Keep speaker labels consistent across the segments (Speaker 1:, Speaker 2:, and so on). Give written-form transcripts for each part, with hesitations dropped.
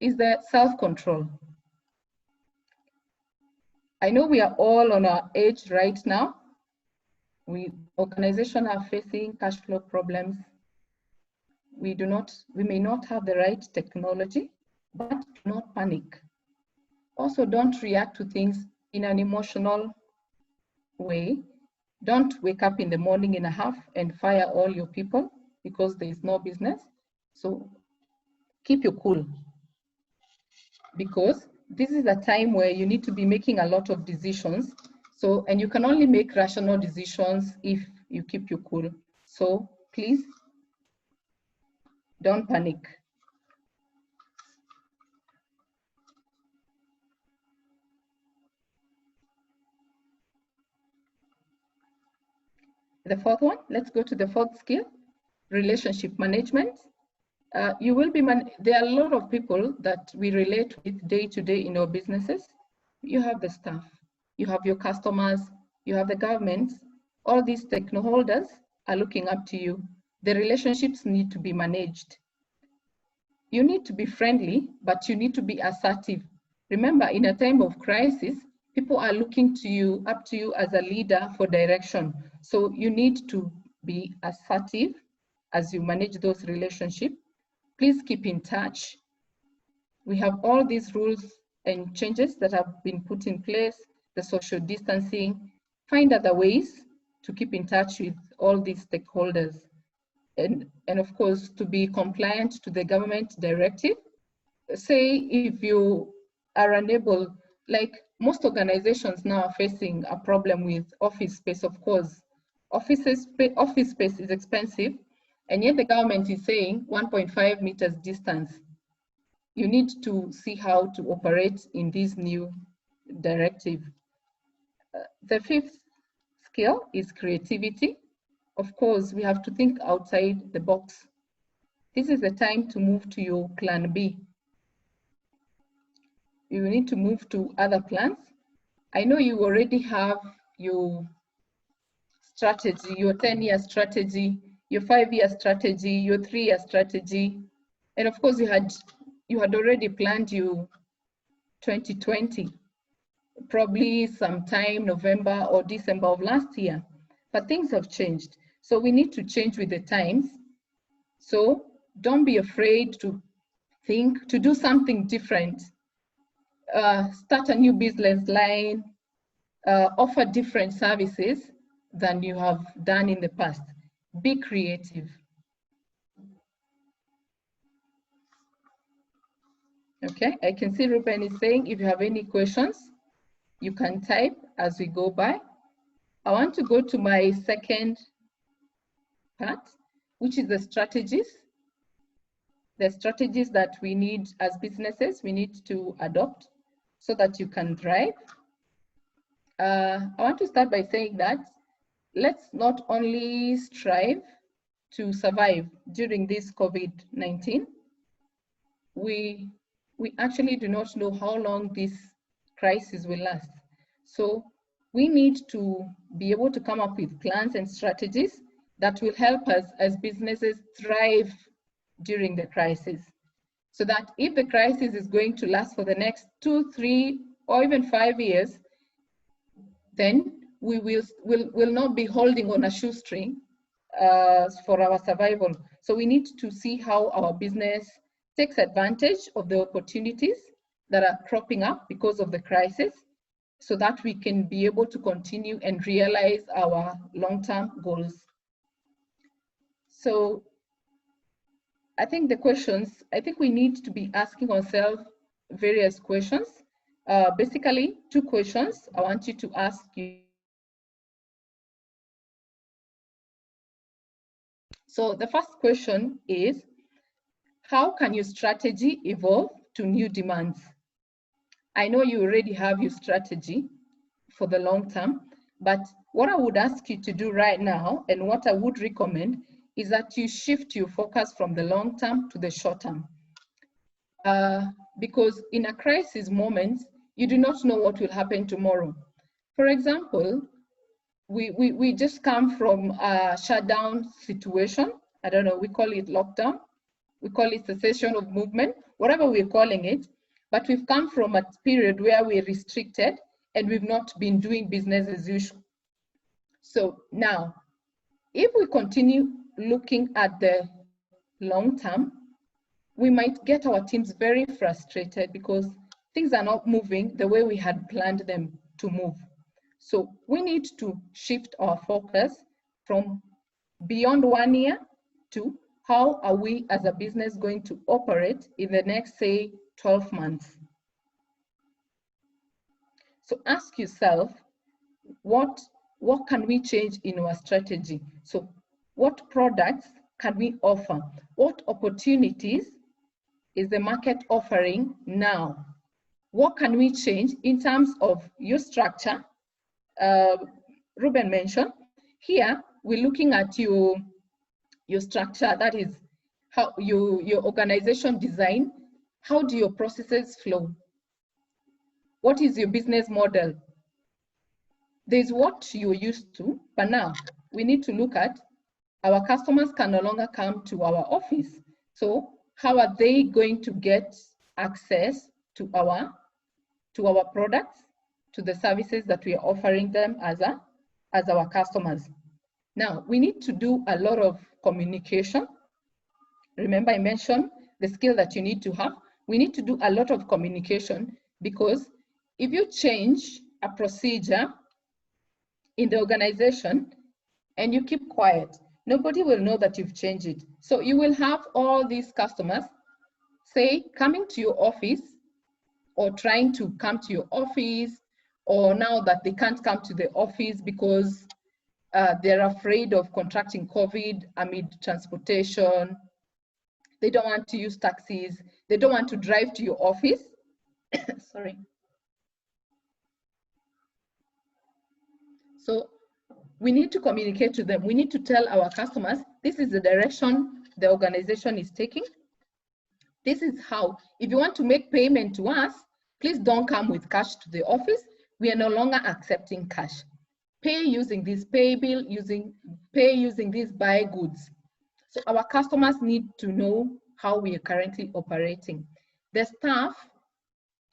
Speaker 1: is the self-control. I know we are all on our edge right now. Organizations are facing cash flow problems. We may not have the right technology, but do not panic. Also, don't react to things in an emotional way. Don't wake up in the morning in a huff and fire all your people because there is no business. So keep your cool, because this is a time where you need to be making a lot of decisions. So, and you can only make rational decisions if you keep your cool. So please don't panic. The fourth one, let's go to the fourth skill, relationship management. There are a lot of people that we relate with day to day in our businesses. You have the staff, you have your customers, you have the government. All these stakeholders are looking up to you. The relationships need to be managed. You need to be friendly, but you need to be assertive. Remember, in a time of crisis, people are looking to you, up to you as a leader for direction. So you need to be assertive as you manage those relationships. Please keep in touch. We have all these rules and changes that have been put in place, the social distancing. Find other ways to keep in touch with all these stakeholders. And of course, to be compliant to the government directive. Say if you are unable, like most organizations now are facing a problem with office space, of course. Office space is expensive, and yet the government is saying 1.5 meters distance. You need to see how to operate in this new directive. The fifth skill is creativity. Of course, we have to think outside the box. This is the time to move to your plan B. You need to move to other plans. I know you already have your strategy, your 10-year strategy, your 5-year strategy, your 3-year strategy. And of course, you had already planned your 2020, probably sometime November or December of last year. But things have changed. So we need to change with the times. So don't be afraid to think, to do something different. Start a new business line, offer different services than you have done in the past. Be creative. Okay, I can see Ruben is saying, if you have any questions, you can type as we go by. I want to go to my second part, which is the strategies. The strategies that we need as businesses, we need to adopt so that you can thrive. I want to start by saying that let's not only strive to survive during this COVID-19, we actually do not know how long this crisis will last. So we need to be able to come up with plans and strategies that will help us as businesses thrive during the crisis. So that if the crisis is going to last for the next 2, 3, or even 5 years, then we will not be holding on a shoestring for our survival. So we need to see how our business takes advantage of the opportunities that are cropping up because of the crisis, so that we can be able to continue and realize our long-term goals. So I think we need to be asking ourselves various questions. Basically, 2 questions I want you to ask you. So the first question is, how can your strategy evolve to new demands? I know you already have your strategy for the long term, but what I would ask you to do right now, and what I would recommend, is that you shift your focus from the long term to the short term. Because in a crisis moment, you do not know what will happen tomorrow. For example, we just come from a shutdown situation. I don't know, we call it lockdown. we call it cessation of movement, whatever we're calling it, but we've come from a period where we're restricted and we've not been doing business as usual. So now, if we continue looking at the long term, we might get our teams very frustrated because things are not moving the way we had planned them to move. So we need to shift our focus from beyond 1 year to how are we as a business going to operate in the next, say, 12 months. So ask yourself, what can we change in our strategy? So what products can we offer? What opportunities is the market offering now? What can we change in terms of your structure? Ruben mentioned, here we're looking at your structure, that is how your organization design. How do your processes flow? What is your business model? There's what you're used to, but now we need to look at our customers can no longer come to our office. So how are they going to get access to our products, to the services that we are offering them as our customers? Now, we need to do a lot of communication. Remember, I mentioned the skill that you need to have. We need to do a lot of communication, because if you change a procedure in the organization and you keep quiet, nobody will know that you've changed it. So you will have all these customers, say, coming to your office or trying to come to your office, or now that they can't come to the office because they're afraid of contracting COVID amid transportation. They don't want to use taxis. They don't want to drive to your office. Sorry. So we need to communicate to them. We need to tell our customers, this is the direction the organization is taking. This is how, if you want to make payment to us, please don't come with cash to the office. We are no longer accepting cash. Pay using this pay bill, pay using these buy goods. So our customers need to know how we are currently operating. The staff,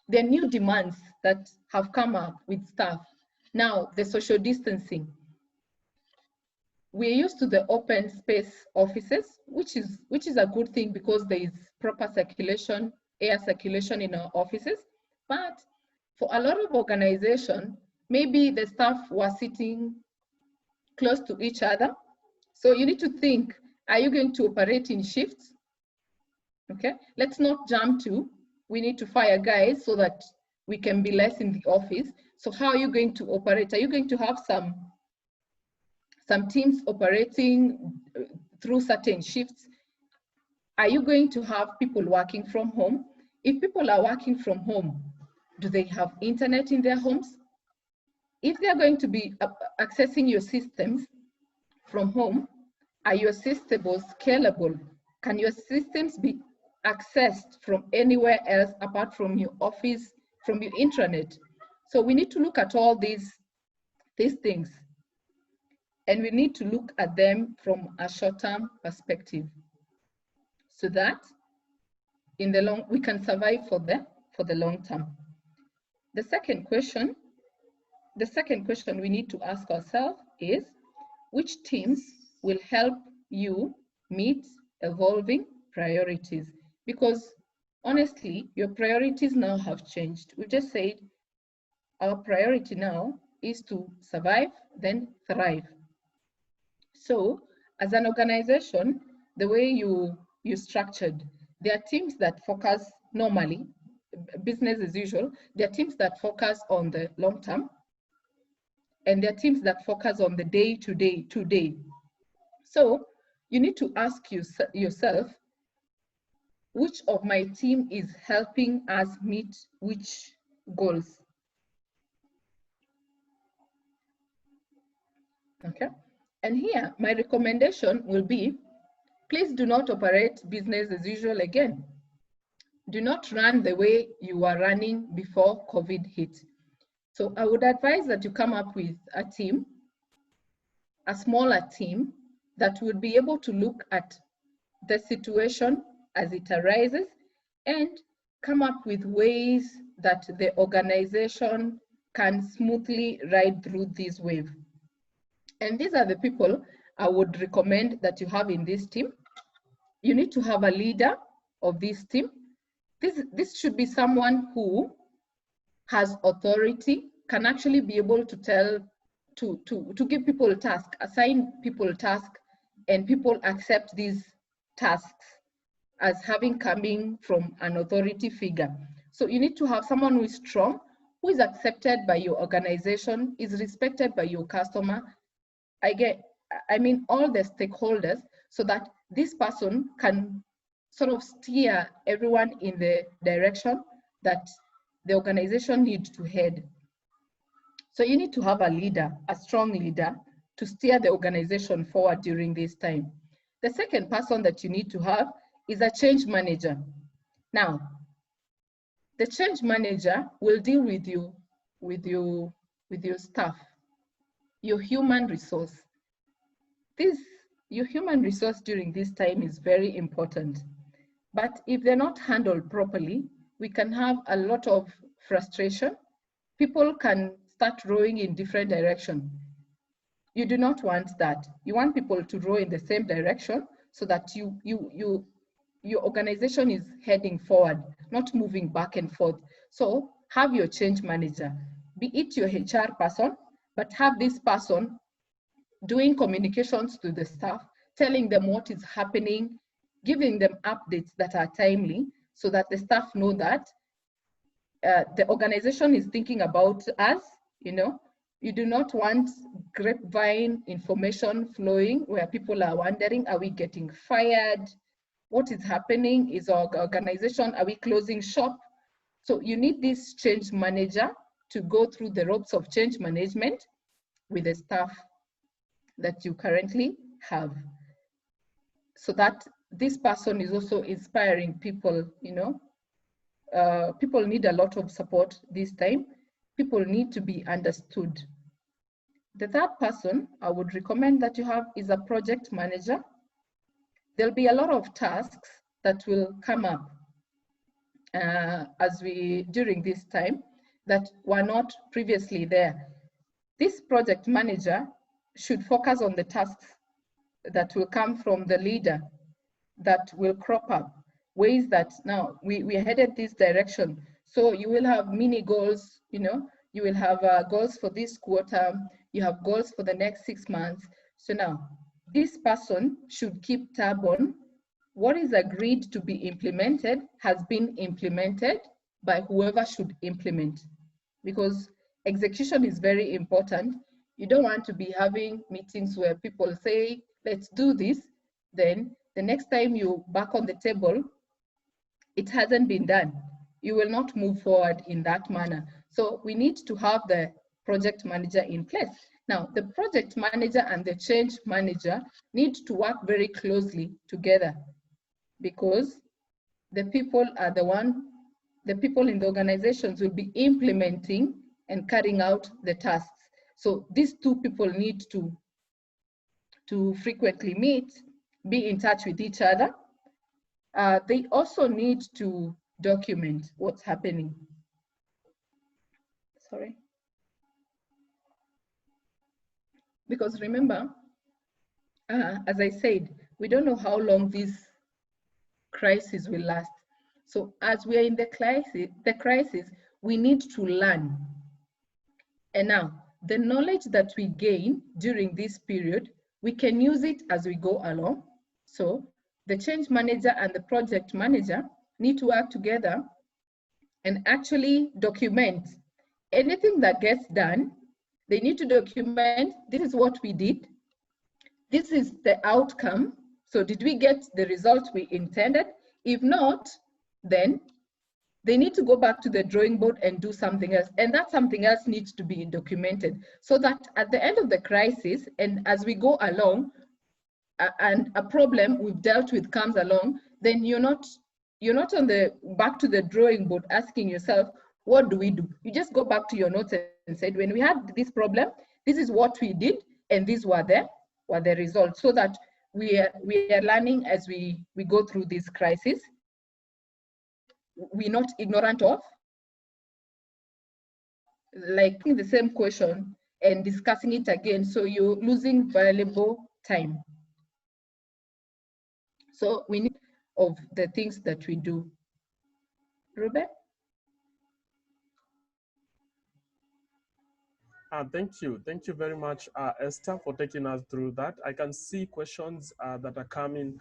Speaker 1: there are new demands that have come up with staff. Now, the social distancing. We're used to the open space offices, which is a good thing because there is proper circulation, air circulation in our offices. But for a lot of organizations, maybe the staff were sitting close to each other. So you need to think, are you going to operate in shifts? Okay, let's not jump to, we need to fire guys so that we can be less in the office. So how are you going to operate? Are you going to have some teams operating through certain shifts? Are you going to have people working from home? If people are working from home, do they have internet in their homes? If they're going to be accessing your systems from home, are your systems scalable? Can your systems be accessed from anywhere else apart from your office, from your intranet? So we need to look at all these things, and we need to look at them from a short-term perspective, so that in the long, we can survive for the long term. The second question we need to ask ourselves is, which teams will help you meet evolving priorities? Because honestly, your priorities now have changed. We just said our priority now is to survive, then thrive. So as an organization, the way you're structured, there are teams that focus normally, business as usual. There are teams that focus on the long term, and there are teams that focus on the day-to-day, today. So you need to ask yourself, which of my team is helping us meet which goals? Okay, and here my recommendation will be, please do not operate business as usual again. Do not run the way you were running before COVID hit. So I would advise that you come up with a team, a smaller team, that would be able to look at the situation as it arises, and come up with ways that the organization can smoothly ride through this wave. And these are the people I would recommend that you have in this team. You need to have a leader of this team. This should be someone who has authority, can actually be able to tell, to give people tasks, assign people tasks, and people accept these tasks as having coming from an authority figure. So you need to have someone who is strong, who is accepted by your organization, is respected by your customer, I mean all the stakeholders, so that this person can sort of steer everyone in the direction that the organization needs to head. So you need to have a leader, a strong leader, to steer the organization forward during this time. The second person that you need to have is a change manager. Now, the change manager will deal with your staff, your human resource. Your human resource during this time is very important. But if they're not handled properly, we can have a lot of frustration. People can start rowing in different directions. You do not want that. You want people to row in the same direction so that your organization is heading forward, not moving back and forth. So have your change manager, be it your HR person, but have this person doing communications to the staff, telling them what is happening, giving them updates that are timely so that the staff know that the organization is thinking about us. You do not want grapevine information flowing where people are wondering, are we getting fired? What is happening? Is our organization, are we closing shop? So you need this change manager to go through the ropes of change management with the staff that you currently have, so that this person is also inspiring people. People need a lot of support this time. People need to be understood. The third person I would recommend that you have is a project manager. There'll be a lot of tasks that will come up during this time that were not previously there. This project manager should focus on the tasks that will come from the leader, that will crop up, ways that now we are headed this direction. So you will have mini goals, you will have goals for this quarter, you have goals for the next 6 months. So now this person should keep tab on what is agreed to be implemented has been implemented by whoever should implement, because execution is very important. You don't want to be having meetings where people say, let's do this, then the next time you back on the table, it hasn't been done. You will not move forward in that manner. So we need to have the project manager in place. Now, the project manager and the change manager need to work very closely together, because the people in the organizations will be implementing and carrying out the tasks. So these two people need to frequently meet, be in touch with each other. They also need to document what's happening. Sorry. Because remember, as I said, we don't know how long this crisis will last. So as we are in the crisis, we need to learn. And now, the knowledge that we gain during this period, we can use it as we go along. So the change manager and the project manager need to work together and actually document anything that gets done. They need to document, this is what we did, this is the outcome. So did we get the result we intended? If not, then they need to go back to the drawing board and do something else. And that something else needs to be documented, so that at the end of the crisis and as we go along, and a problem we've dealt with comes along, then you're not on the back to the drawing board asking yourself, what do we do? You just go back to your notes and said, when we had this problem, this is what we did, and these were the results, so that we are learning as we go through this crisis. We're not ignorant of, like the same question and discussing it again. So you're losing valuable time. So we need of the things that we do. Ruben?
Speaker 2: Thank you. Thank you very much, Esther, for taking us through that. I can see questions that are coming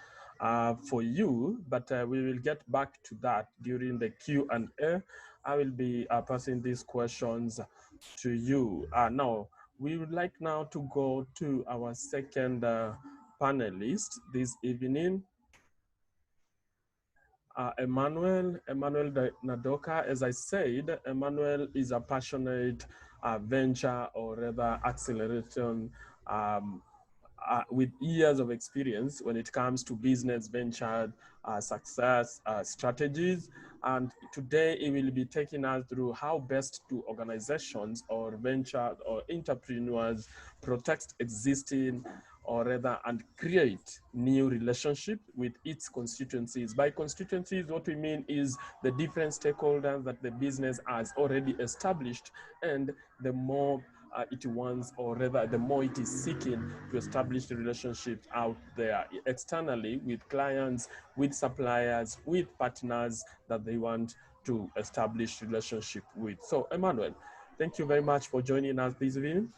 Speaker 2: for you, but we will get back to that during the Q&A. I will be passing these questions to you. Now, we would like now to go to our second panelist this evening. Emmanuel Nadoka, as I said, Emmanuel is a passionate venture or rather acceleration with years of experience when it comes to business venture success strategies. And today he will be taking us through how best do organizations or venture or entrepreneurs protect existing or rather and create new relationship with its constituencies. By constituencies, what we mean is the different stakeholders that the business has already established, and the more it wants, or rather the more it is seeking to establish the relationships out there externally with clients, with suppliers, with partners that they want to establish relationship with. So Emmanuel, thank you very much for joining us this evening.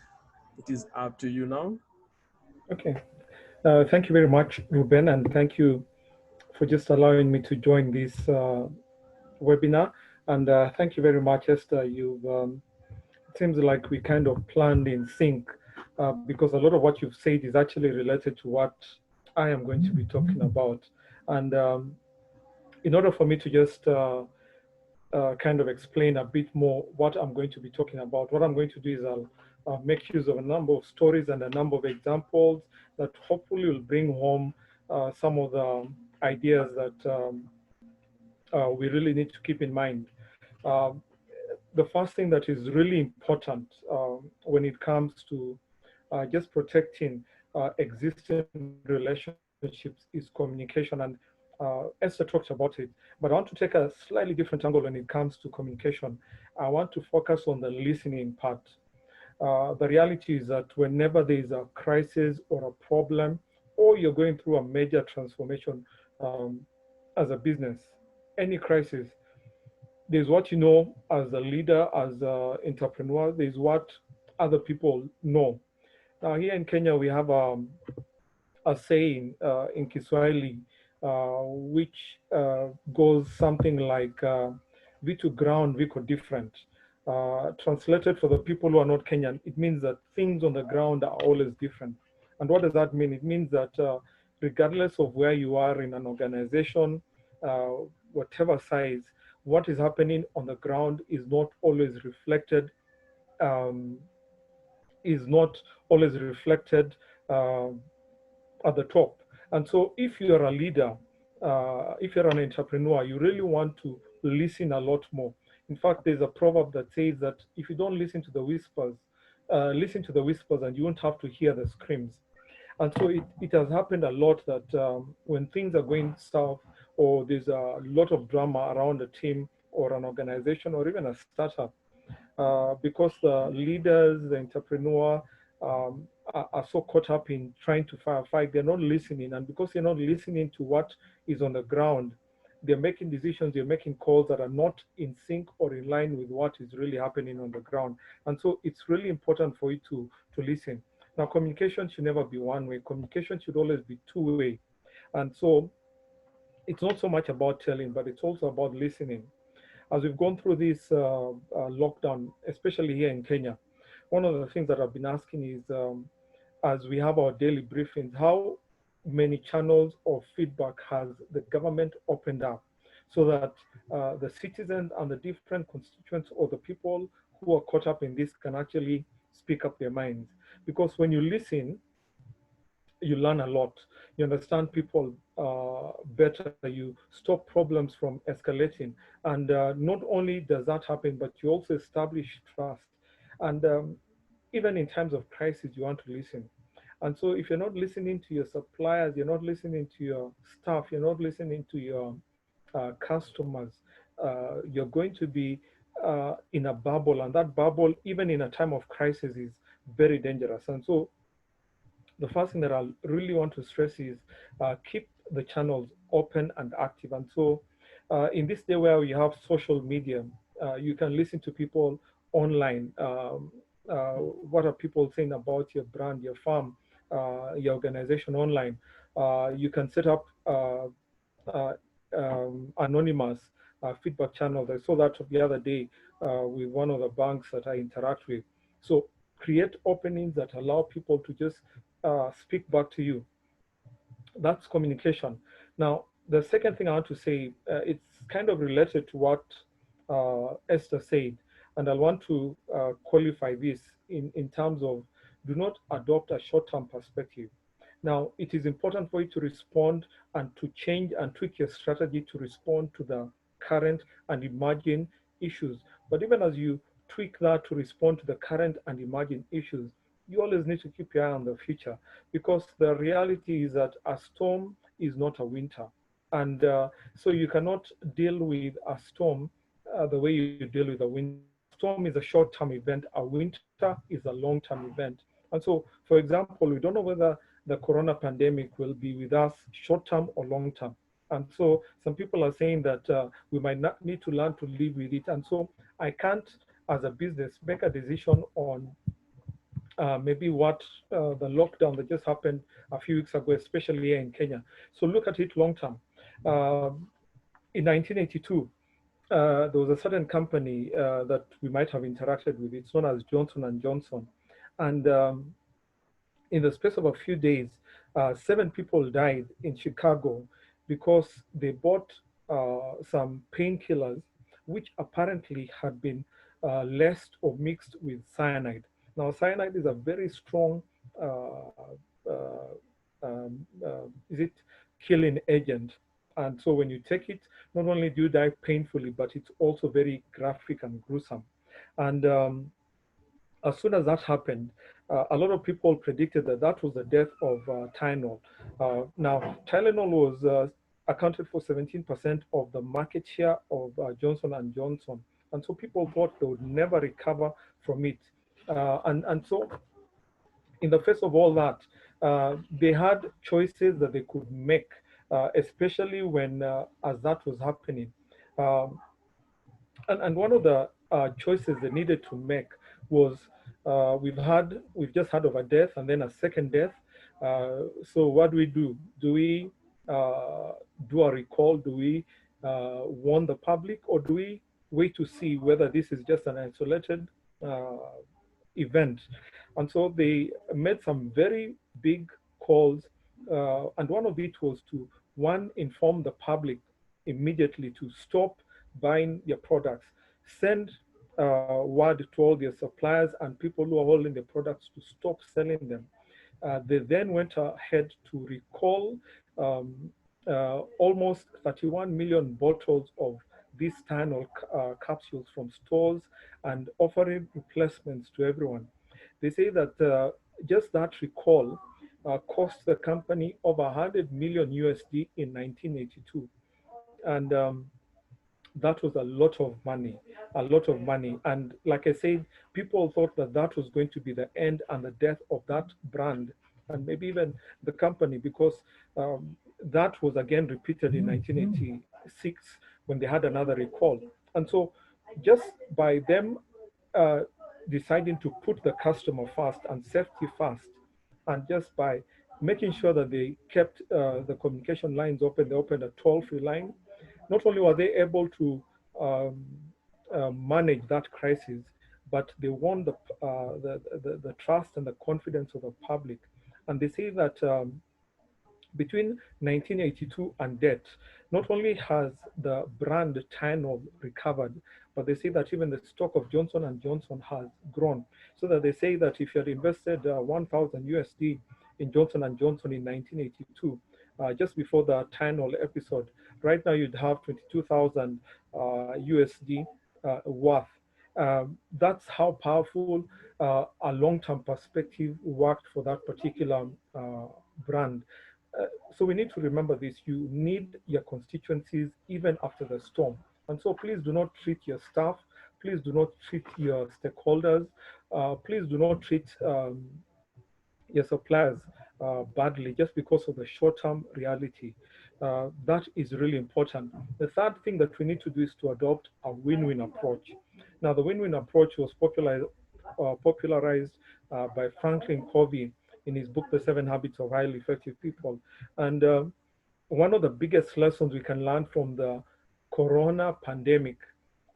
Speaker 2: It is up to you now.
Speaker 3: Okay. Thank you very much, Ruben, and thank you for just allowing me to join this webinar. And thank you very much, Esther. It seems like we kind of planned in sync because a lot of what you've said is actually related to what I am going to be talking about. And in order for me to just kind of explain a bit more what I'm going to be talking about, what I'm going to do is I'll make use of a number of stories and a number of examples that hopefully will bring home some of the ideas that we really need to keep in mind. Um, the first thing that is really important when it comes to just protecting existing relationships is communication. And Esther talked about it, but I want to take a slightly different angle when it comes to communication. I want to focus on the listening part. The reality is that whenever there is a crisis or a problem, or you're going through a major transformation as a business, any crisis, there's what you know as a leader, as an entrepreneur, there's what other people know. Now, here in Kenya, we have a saying in Kiswahili, which goes something like vitu ground, viko different. Translated for the people who are not Kenyan, it means that things on the ground are always different. And what does that mean? It means that regardless of where you are in an organization, uh, whatever size, what is happening on the ground um, is not always reflected uh, at the top. And so if you're a leader, if you're an entrepreneur, you really want to listen a lot more. In fact, there's a proverb that says that if you don't listen to the whispers and you won't have to hear the screams. And so it has happened a lot that when things are going south or there's a lot of drama around a team or an organization or even a startup, because the leaders, the entrepreneur, are so caught up in trying to firefight, they're not listening. And because they're not listening to what is on the ground, they're making decisions, they're making calls that are not in sync or in line with what is really happening on the ground. And so it's really important for you to listen. Now, communication should never be one way. Communication should always be two-way. And so it's not so much about telling, but it's also about listening. As we've gone through this lockdown, especially here in Kenya, one of the things that I've been asking is, as we have our daily briefings, how many channels of feedback has the government opened up so that the citizens and the different constituents or the people who are caught up in this can actually speak up their minds? Because when you listen, you learn a lot. You understand people better. You stop problems from escalating. And not only does that happen, but you also establish trust. And even in times of crisis, you want to listen. And so if you're not listening to your suppliers, you're not listening to your staff, you're not listening to your customers, you're going to be in a bubble, and that bubble, even in a time of crisis, is very dangerous. And so the first thing that I really want to stress is keep the channels open and active. And so in this day where you have social media, you can listen to people online. What are people saying about your brand, your farm, your organization online? You can set up uh, anonymous feedback channels. I saw that the other day with one of the banks that I interact with. So create openings that allow people to just speak back to you. That's communication. Now, the second thing I want to say, it's kind of related to what Esther said, and I want to qualify this in terms of do not adopt a short-term perspective. Now, it is important for you to respond and to change and tweak your strategy to respond to the current and emerging issues. But even as you tweak that to respond to the current and emerging issues, you always need to keep your eye on the future, because the reality is that a storm is not a winter. And so you cannot deal with a storm the way you deal with a winter. A storm is a short-term event, a winter is a long-term event. And so, for example, we don't know whether the corona pandemic will be with us short-term or long-term. And so some people are saying that we might not need to learn to live with it. And so I can't, as a business, make a decision on maybe what the lockdown that just happened a few weeks ago, especially here in Kenya. So look at it long term. In 1982, there was a certain company that we might have interacted with. It's known as Johnson and Johnson, and in the space of a few days, 7 people died in Chicago because they bought some painkillers, which apparently had been laced or mixed with cyanide. Now, cyanide is a very strong, is it killing agent? And so when you take it, not only do you die painfully, but it's also very graphic and gruesome. And as soon as that happened, a lot of people predicted that that was the death of Tylenol. Now, Tylenol was accounted for 17% of the market share of Johnson and Johnson, and so people thought they would never recover from it. And so, in the face of all that, they had choices that they could make, especially when, as that was happening. Um, and one of the choices they needed to make was we've just heard of a death and then a second death. So what do we do? Do we do a recall? Do we warn the public, or do we wait to see whether this is just an isolated event? And so they made some very big calls, and one of it was to, one, inform the public immediately to stop buying your products. Send word to all their suppliers and people who are holding the products to stop selling them. They then went ahead to recall almost 31 million bottles of these Tylenol capsules from stores and offering replacements to everyone. They say that just that recall cost the company over 100 million USD in 1982. And that was a lot of money, a lot of money. And like I said, people thought that that was going to be the end and the death of that brand and maybe even the company, because that was again repeated in 1986 when they had another recall. And so just by them uh, deciding to put the customer first and safety first, and just by making sure that they kept the communication lines open, they opened a toll-free line. Not only were they able to um, manage that crisis, but they won the trust and the confidence of the public. And they say that between 1982 and date, not only has the brand Tylenol recovered, but they say that even the stock of Johnson and Johnson has grown. So that they say that if you had invested 1,000 USD in Johnson and Johnson in 1982, just before the Tylenol episode, right now you'd have 22,000 USD worth. That's how powerful a long-term perspective worked for that particular brand. So we need to remember this. You need your constituencies even after the storm. And so please do not treat your staff, please do not treat your stakeholders, please do not treat your suppliers badly just because of the short-term reality. That is really important. The third thing that we need to do is to adopt a win-win approach. Now, the win-win approach was popularized by Franklin Covey in his book, The 7 Habits of Highly Effective People. And one of the biggest lessons we can learn from the corona pandemic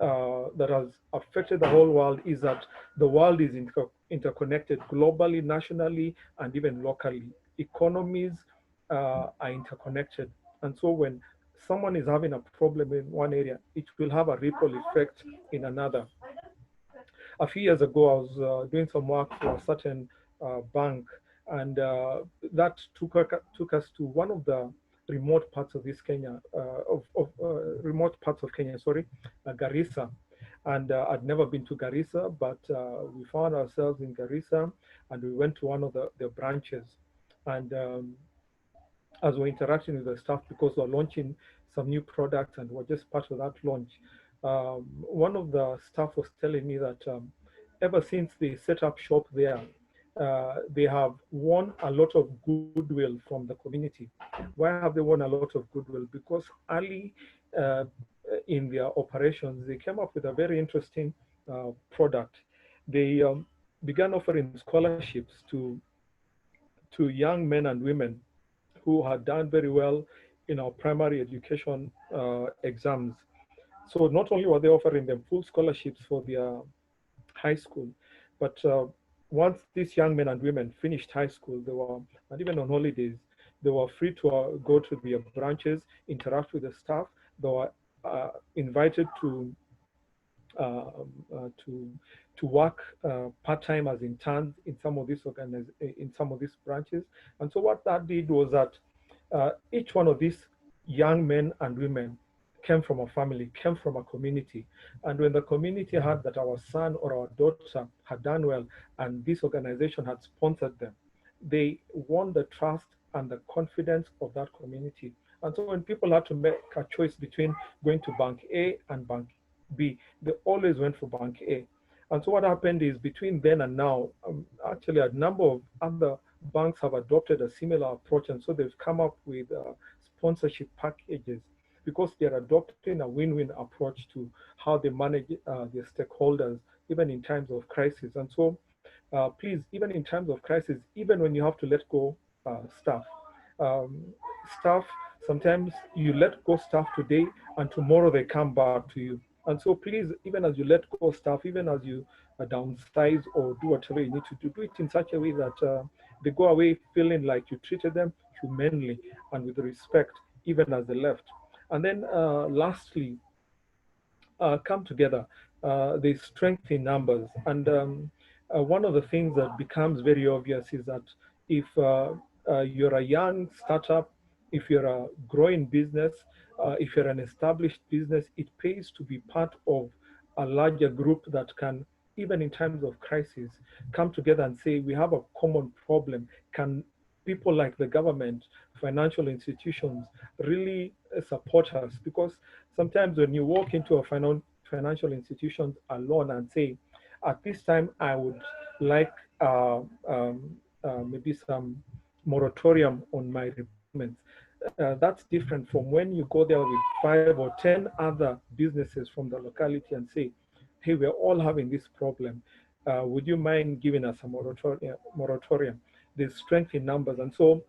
Speaker 3: that has affected the whole world is that the world is interconnected globally, nationally, and even locally. Economies are interconnected. And so when someone is having a problem in one area, it will have a ripple effect in another. A few years ago, I was doing some work for a certain bank, and that took us to one of the remote parts of this Kenya, remote parts of Kenya, sorry, Garissa. And I'd never been to Garissa, but we found ourselves in Garissa, and we went to one of the branches. And as we're interacting with the staff, because we're launching some new products and we're just part of that launch, one of the staff was telling me that ever since they set up shop there, they have won a lot of goodwill from the community. Why have they won a lot of goodwill? Because early uh, in their operations, they came up with a very interesting product. They began offering scholarships to young men and women who had done very well in our primary education exams. So not only were they offering them full scholarships for their high school, but once these young men and women finished high school, they were, and even on holidays, they were free to go to their branches, interact with the staff. They were invited to work part-time as interns in some of in some of these branches. And so what that did was that each one of these young men and women came from a family, came from a community. And when the community heard that our son or our daughter had done well and this organization had sponsored them, they won the trust and the confidence of that community. And so when people had to make a choice between going to bank A and bank B, they always went for bank A. And so what happened is between then and now, actually a number of other banks have adopted a similar approach. And so they've come up with sponsorship packages because they're adopting a win-win approach to how they manage their stakeholders, even in times of crisis. And so please, even in times of crisis, even when you have to let go staff, um, staff, sometimes you let go staff today and tomorrow they come back to you. And so please, even as you let go staff, even as you downsize or do whatever you need to do it in such a way that they go away feeling like you treated them humanely and with respect, even as they left. And then lastly, come together. There's strength in numbers. And one of the things that becomes very obvious is that if you're a young startup, if you're a growing business, if you're an established business, it pays to be part of a larger group that can, even in times of crisis, come together and say, we have a common problem. Can people like the government, financial institutions really support us? Because sometimes when you walk into a financial institution alone and say, at this time, I would like maybe some moratorium on my repayments. That's different from when you go there with 5 or 10 other businesses from the locality and say, hey, we're all having this problem. Would you mind giving us a moratorium? There's strength in numbers. And so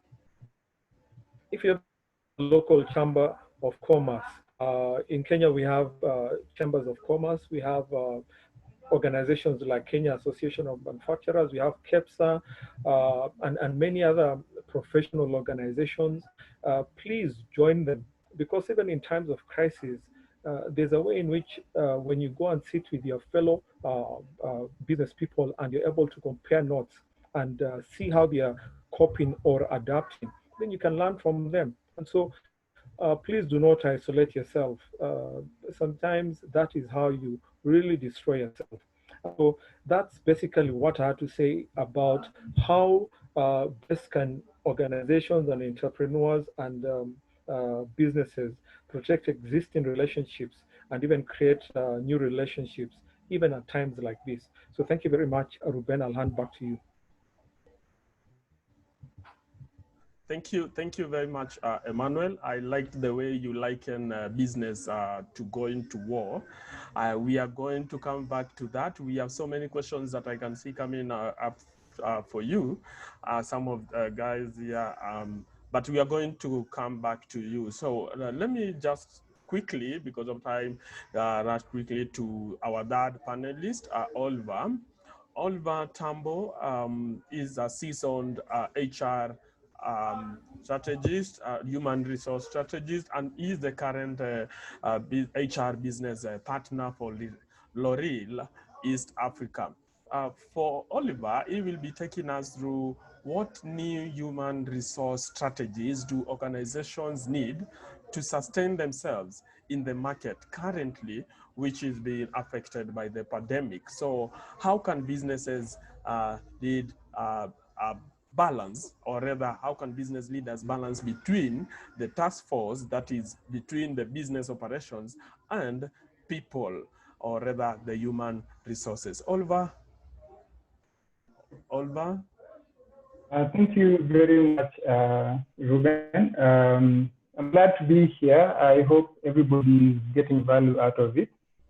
Speaker 3: if you ever visit a local chamber of commerce, in Kenya, we have chambers of commerce. We have organizations like Kenya Association of Manufacturers. We have KEPSA and many other professional organizations. Please join them, because even in times of crisis, there's a way in which when you go and sit with your fellow business people and you're able to compare notes and see how they are coping or adapting, then you can learn from them. And so please do not isolate yourself. Sometimes that is how you really destroy yourself. So that's basically what I had to say about how best can organizations and entrepreneurs and businesses protect existing relationships and even create new relationships, even at times like this. So thank you very much, Ruben. I'll hand back to you.
Speaker 2: Thank you very much, Emmanuel. I liked the way you liken business to going to war. We are going to come back to that. We have so many questions that I can see coming up for you, some of the guys here, but we are going to come back to you. So let me just quickly, because of time, rush quickly to our third panelist, Oliver. Oliver Tambo is a seasoned HR strategist, human resource strategist, and is the current HR business partner for L'Oreal East Africa. For Oliver, he will be taking us through what new human resource strategies do organizations need to sustain themselves in the market currently, which is being affected by the pandemic. So how can businesses lead balance, or rather, how can business leaders balance between the task force, that is between the business operations, and people, or rather the human resources? Oliver?
Speaker 4: Thank you very much, Ruben. I'm glad to be here. I hope everybody is getting value out of it.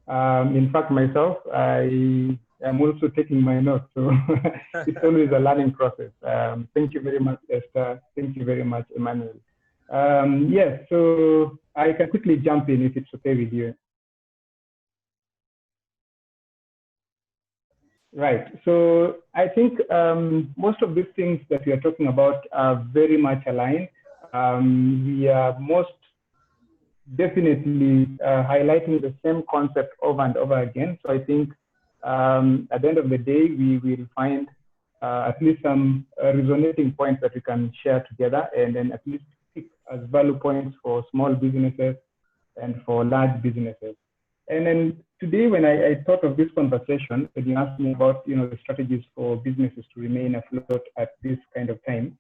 Speaker 4: In fact, myself, I am also taking my notes, so it's always a learning process. Thank you very much, Esther. Thank you very much, Emmanuel. Yes, so I can quickly jump in if it's okay with you. Right. So I think most of these things that we are talking about are very much aligned. We are most definitely highlighting the same concept over and over again. So I think at the end of the day, we will find at least some resonating points that we can share together, and then at least pick as value points for small businesses and for large businesses. And then today, when I thought of this conversation, when you asked me about the strategies for businesses to remain afloat at this kind of time,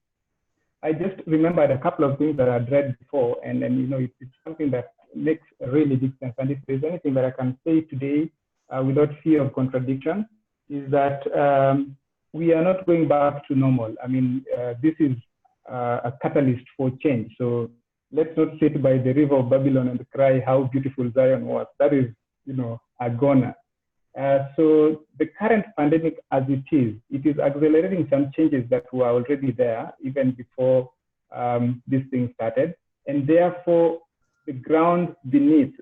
Speaker 4: I just remembered a couple of things that I'd read before, and then it's something that makes a really big sense. And if there's anything that I can say today without fear of contradiction, is that we are not going back to normal. I mean, this is a catalyst for change. So let's not sit by the river of Babylon and cry how beautiful Zion was. That is, a goner. So the current pandemic as it is accelerating some changes that were already there even before this thing started. And therefore, the ground beneath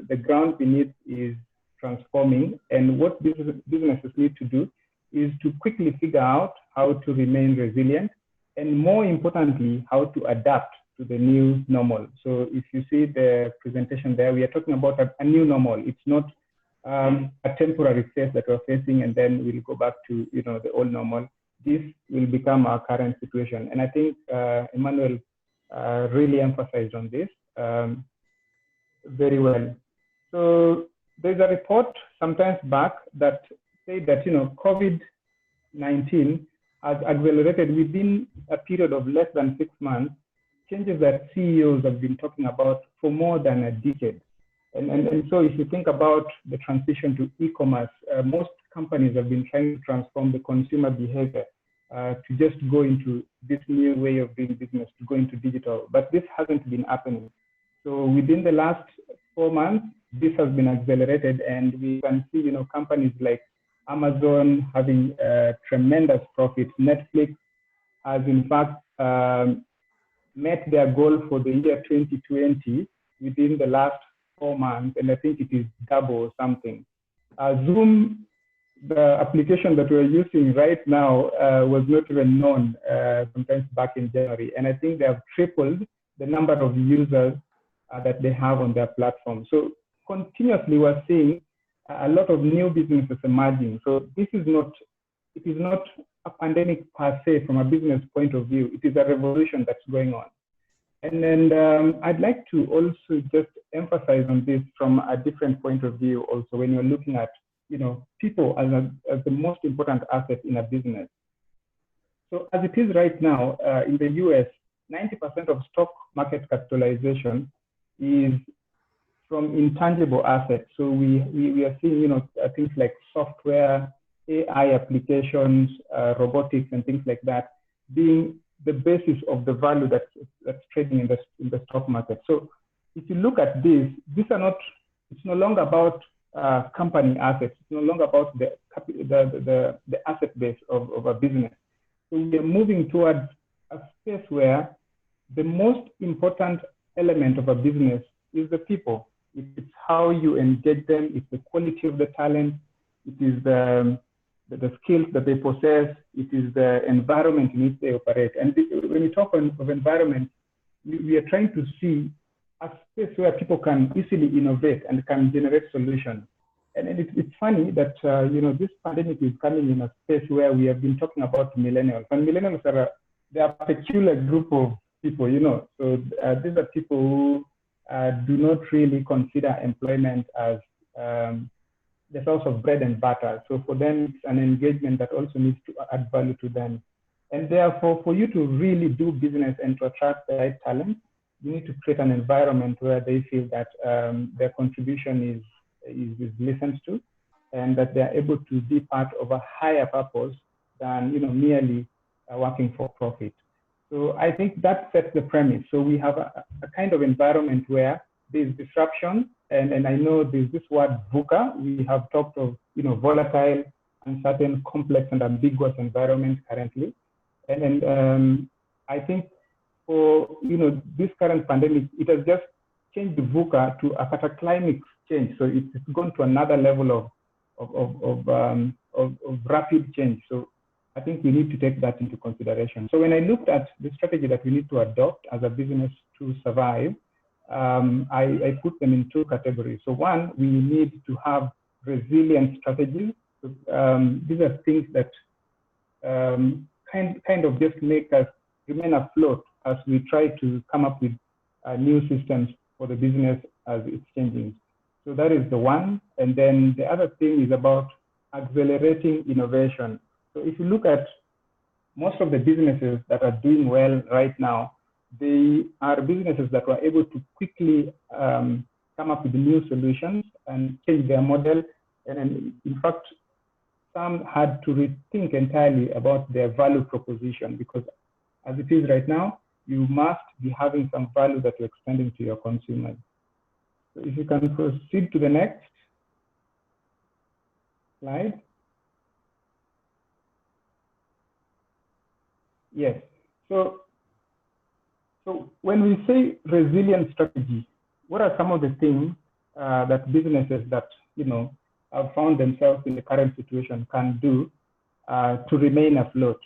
Speaker 4: is transforming. And what businesses need to do is to quickly figure out how to remain resilient, and more importantly, how to adapt to the new normal. So if you see the presentation there, we are talking about a new normal. It's not a temporary phase that we're facing and then we'll go back to the old normal. This will become our current situation. And I think Emmanuel really emphasized on this very well. So there's a report sometimes back that said that COVID-19 has accelerated within a period of less than 6 months changes that CEOs have been talking about for more than a decade. And so if you think about the transition to e-commerce, most companies have been trying to transform the consumer behavior to just go into this new way of doing business, to go into digital, but this hasn't been happening. So within the last 4 months, this has been accelerated, and we can see, companies like Amazon having tremendous profits. Netflix has in fact met their goal for the year 2020 within the last 4 months, and I think it is double something. Zoom, the application that we're using right now, was not even known sometimes back in January, and I think they have tripled the number of users that they have on their platform. So continuously, we're seeing a lot of new businesses emerging. So it is not a pandemic per se from a business point of view. It is a revolution that's going on. And then I'd like to also just emphasize on this from a different point of view also, when you're looking at people as the most important asset in a business. So as it is right now in the US, 90% of stock market capitalization is from intangible assets. So we are seeing, things like software, AI applications, robotics, and things like that being the basis of the value that's trading in the stock market. So if you look at this, it's no longer about company assets. It's no longer about the asset base of a business. So we are moving towards a space where the most important element of a business is the people. It's how you engage them. It's the quality of the talent. It is the skills that they possess. It is the environment in which they operate. And when we talk of environment, we are trying to see a space where people can easily innovate and can generate solutions. And it's funny that this pandemic is coming in a space where we have been talking about millennials. And millennials they are a peculiar group of people, So these are people who do not really consider employment as the source of bread and butter. So for them, it's an engagement that also needs to add value to them. And therefore, for you to really do business and to attract the right talent, you need to create an environment where they feel that their contribution is listened to, and that they are able to be part of a higher purpose than merely working for profit. So I think that sets the premise. So we have a kind of environment where there's disruption, and I know there's this word VUCA. We have talked of volatile, uncertain, complex, and ambiguous environment currently, and I think for this current pandemic, it has just changed the VUCA to a cataclysmic change. So it's gone to another level of rapid change. So I think we need to take that into consideration. So when I looked at the strategy that we need to adopt as a business to survive, I put them in two categories. So one, we need to have resilient strategies. So, these are things that kind of just make us remain afloat as we try to come up with new systems for the business as it's changing. So that is the one. And then the other thing is about accelerating innovation. So if you look at most of the businesses that are doing well right now, they are businesses that were able to quickly come up with new solutions and change their model. And in fact, some had to rethink entirely about their value proposition, because as it is right now, you must be having some value that you're extending to your consumers. So if you can proceed to the next slide. Yes. So when we say resilient strategy, what are some of the things that businesses that have found themselves in the current situation can do to remain afloat?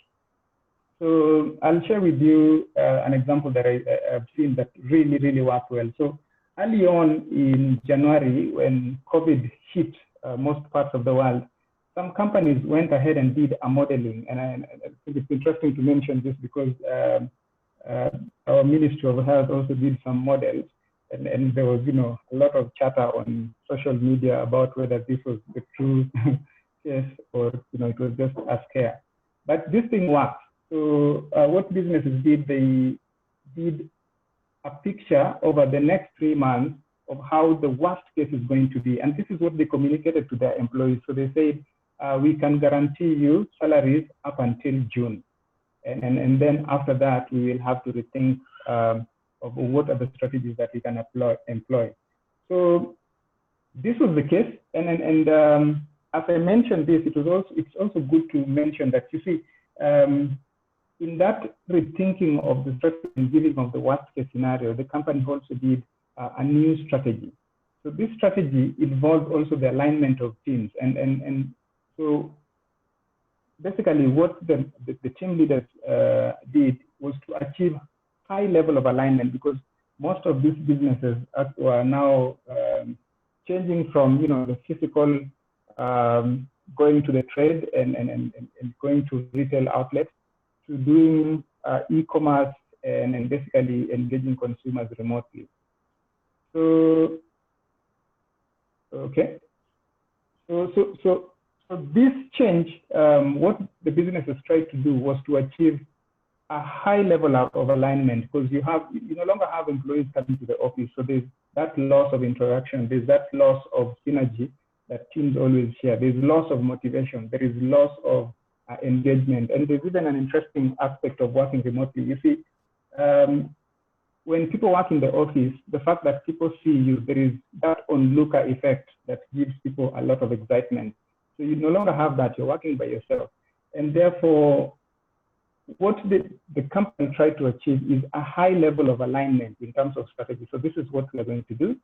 Speaker 4: So I'll share with you an example that I've seen that really worked well. So early on in January, when COVID hit most parts of the world, some companies went ahead and did a modeling. And I think it's interesting to mention this because our Ministry of Health also did some models. And there was, a lot of chatter on social media about whether this was the true case or, it was just a scare. But this thing works. So what businesses did, they did a picture over the next 3 months of how the worst case is going to be. And this is what they communicated to their employees. So they said, we can guarantee you salaries up until June. And then after that, we will have to rethink of what are the strategies that we can employ. So this was the case. And as I mentioned this, it's also good to mention that, you see, in that rethinking of the strategy and giving of the worst case scenario, the company also did a new strategy. So this strategy involved also the alignment of teams. And so basically what the team leaders did was to achieve high level of alignment, because most of these businesses are now changing from the physical going to the trade and going to retail outlets to doing e-commerce and basically engaging consumers remotely. So okay, So this change, what the businesses tried to do was to achieve a high level of alignment, because you no longer have employees coming to the office. So there's that loss of interaction, there's that loss of synergy that teams always share. There's loss of motivation, there is loss of engagement, and there's even an interesting aspect of working remotely. You see, when people work in the office, the fact that people see you, there is that onlooker effect that gives people a lot of excitement. So you no longer have that, you're working by yourself. And therefore, what the company tried to achieve is a high level of alignment in terms of strategy. So this is what we're going to do.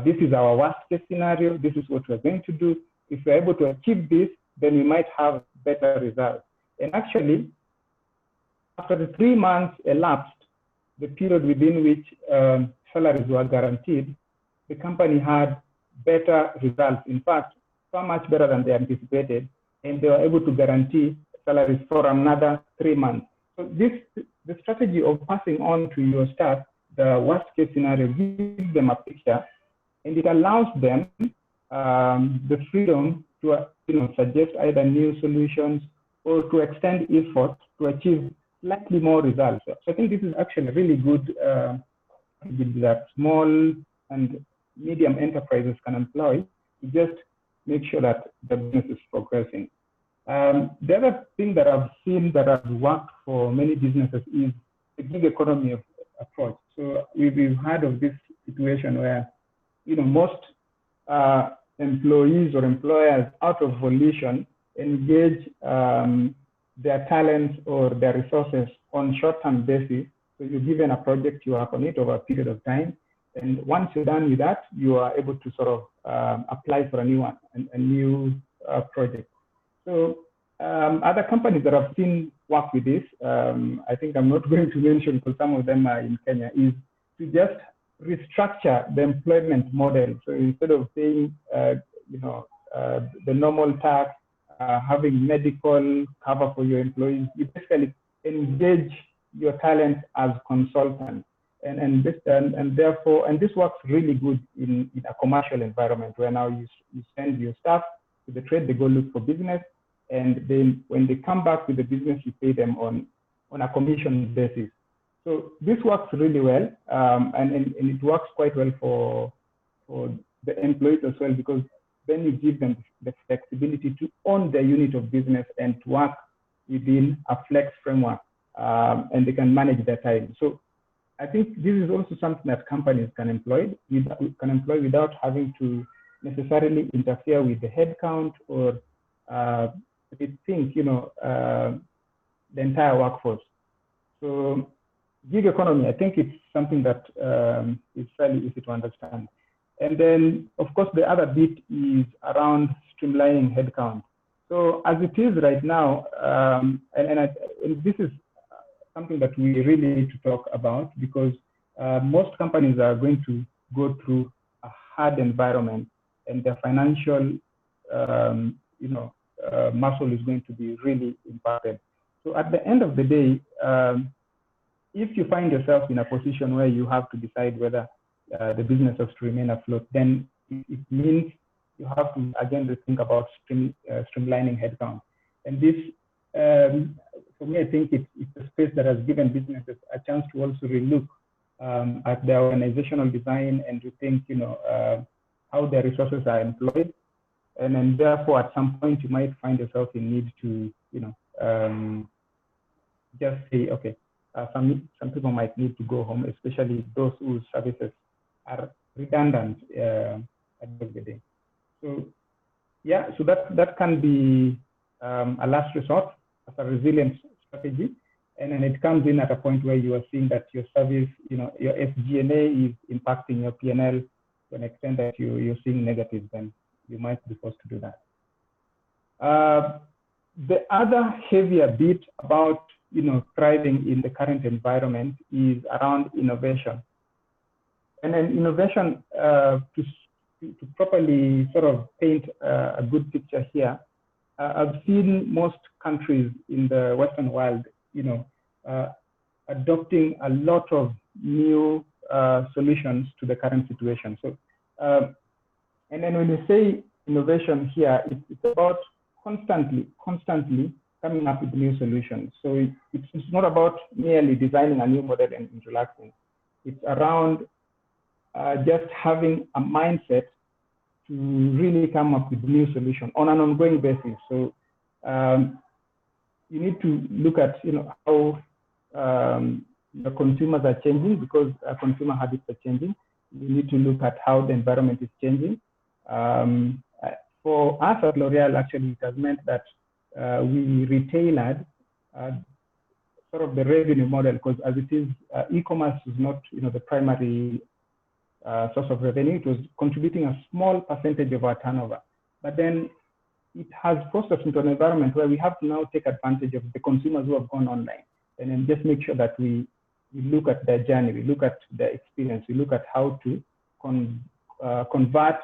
Speaker 4: This is our worst case scenario. This is what we're going to do. If we're able to achieve this, then we might have better results. And actually, after the 3 months elapsed, the period within which salaries were guaranteed, the company had better results. In fact, far much better than they anticipated, and they were able to guarantee salaries for another 3 months. So the strategy of passing on to your staff the worst case scenario gives them a picture, and it allows them the freedom to suggest either new solutions or to extend effort to achieve slightly more results. So I think this is actually really good that small and medium enterprises can employ to just make sure that the business is progressing. The other thing that I've seen that has worked for many businesses is the gig economy approach. So we've heard of this situation where most employees or employers out of volition engage their talents or their resources on short-term basis. So you're given a project, you work on it over a period of time, and once you're done with that, you are able to sort of apply for a new one, a new project. So other companies that I've seen work with this, I think I'm not going to mention because some of them are in Kenya, is to just restructure the employment model. So instead of paying, the normal tax, having medical cover for your employees, you basically engage your talent as consultants. And this works really good in a commercial environment where now you send your staff to the trade, they go look for business, and then when they come back with the business, you pay them on a commission basis. So this works really well, and it works quite well for the employees as well, because then you give them the flexibility to own their unit of business and to work within a flex framework, and they can manage their time. So I think this is also something that companies can employ without having to necessarily interfere with the headcount or rethink, the entire workforce. So gig economy, I think it's something that is fairly easy to understand. And then, of course, the other bit is around streamlining headcount. So as it is right now, and this is something that we really need to talk about, because most companies are going to go through a hard environment, and their financial, muscle is going to be really impacted. So at the end of the day, if you find yourself in a position where you have to decide whether the business has to remain afloat, then it means you have to again rethink about streamlining headcount. And this, for me, I think it's a space that has given businesses a chance to also relook at their organizational design and to think, how their resources are employed. And then therefore, at some point, you might find yourself in need to, just say, okay, some people might need to go home, especially those whose services are redundant at the end of the day. So yeah, so that can be a last resort as a resilience strategy. And then it comes in at a point where you are seeing that your service, your SG&A is impacting your P&L to an extent that you're seeing negative, then you might be forced to do that. The other heavier bit about thriving in the current environment is around innovation. And then innovation, to properly sort of paint a good picture here, I've seen most countries in the Western world, adopting a lot of new solutions to the current situation. So, and then when you say innovation here, it's about constantly coming up with new solutions. So it's not about merely designing a new model and relaxing. It's around just having a mindset to really come up with new solutions on an ongoing basis. So you need to look at how the consumers are changing, because consumer habits are changing. You need to look at how the environment is changing. For us at L'Oreal, actually, it has meant that we retailored sort of the revenue model, because as it is, e-commerce is not the primary source of revenue. It was contributing a small percentage of our turnover, but then it has forced us into an environment where we have to now take advantage of the consumers who have gone online, and then just make sure that we look at their journey, we look at their experience, we look at how to convert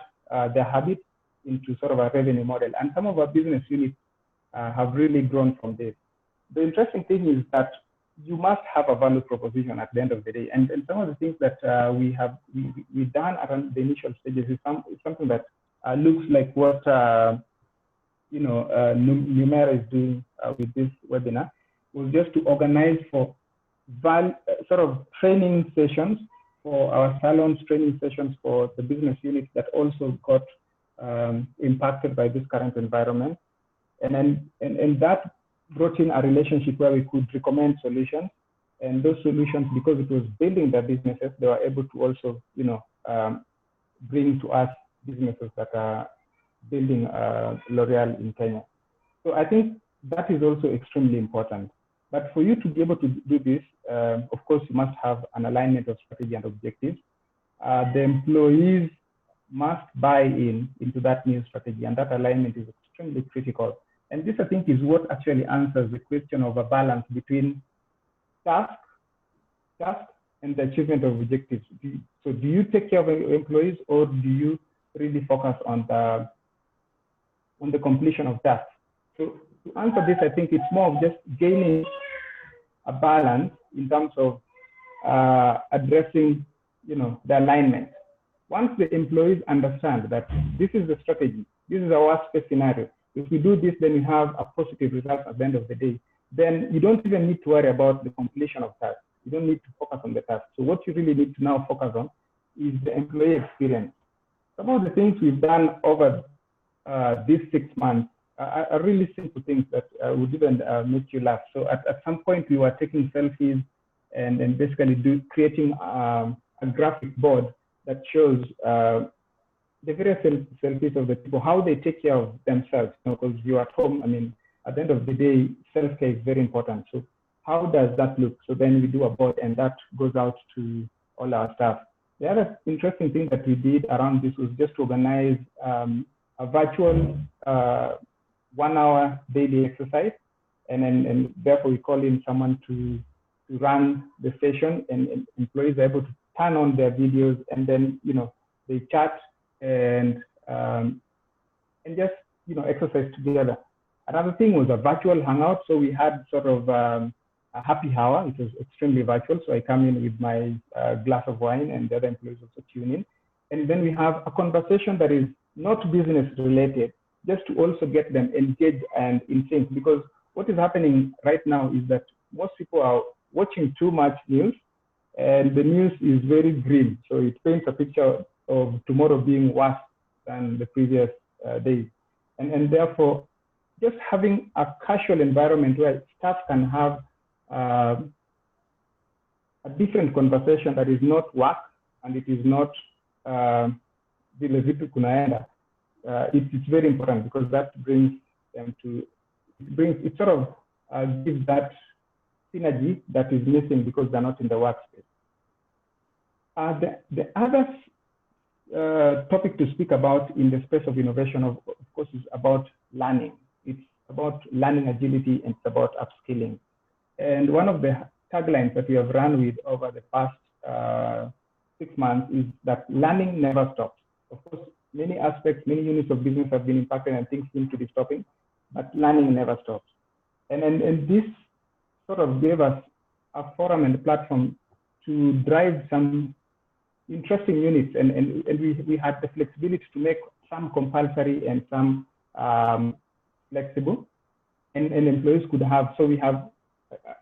Speaker 4: their habits into sort of a revenue model. And some of our business units have really grown from this. The interesting thing is that you must have a value proposition at the end of the day. And some of the things that we've done around the initial stages is something that looks like what Numera is doing with this webinar, was just to organize for sort of training sessions for our salons, training sessions for the business units that also got impacted by this current environment. And that brought in a relationship where we could recommend solutions, and those solutions, because it was building their businesses, they were able to also, bring to us businesses that are building L'Oreal in Kenya. So I think that is also extremely important. But for you to be able to do this, of course, you must have an alignment of strategy and objectives. The employees must buy into that new strategy, and that alignment is extremely critical. And this, I think, is what actually answers the question of a balance between task and the achievement of objectives. So do you take care of your employees, or do you really focus on the completion of tasks? So to answer this, I think it's more of just gaining a balance in terms of addressing, the alignment. Once the employees understand that this is the strategy, this is our worst case scenario, if we do this, then we have a positive result at the end of the day, then you don't even need to worry about the completion of tasks. You don't need to focus on the task. So what you really need to now focus on is the employee experience. Some of the things we've done over these 6 months are really simple things that would even make you laugh. So at some point, we were taking selfies and basically creating a graphic board that shows the various selfies of the people, how they take care of themselves, because you're at home. I mean, at the end of the day, self-care is very important. So how does that look? So then we do a board, and that goes out to all our staff. The other interesting thing that we did around this was just to organize a virtual 1 hour daily exercise, and therefore we call in someone to run the session, and employees are able to turn on their videos, and then they chat and just exercise together. Another thing was a virtual hangout. So we had sort of a happy hour. It was extremely virtual. So I come in with my glass of wine, and the other employees also tune in, and then we have a conversation that is not business related, just to also get them engaged and in sync. Because what is happening right now is that most people are watching too much news, and the news is very grim. So it paints a picture of tomorrow being worse than the previous days. And therefore, just having a casual environment where staff can have a different conversation that is not work, and it is not vile vitu kunaenda. It's very important, because that brings them to, it sort of gives that synergy that is missing because they're not in the workspace. The other topic to speak about in the space of innovation, of course, is about learning. It's about learning agility, and it's about upskilling. And one of the taglines that we have run with over the past 6 months is that learning never stops. Of course, many aspects, many units of business have been impacted and things seem to be stopping, but learning never stops. And this sort of gave us a forum and a platform to drive some interesting units, and we had the flexibility to make some compulsory and some flexible. And employees could have, so we have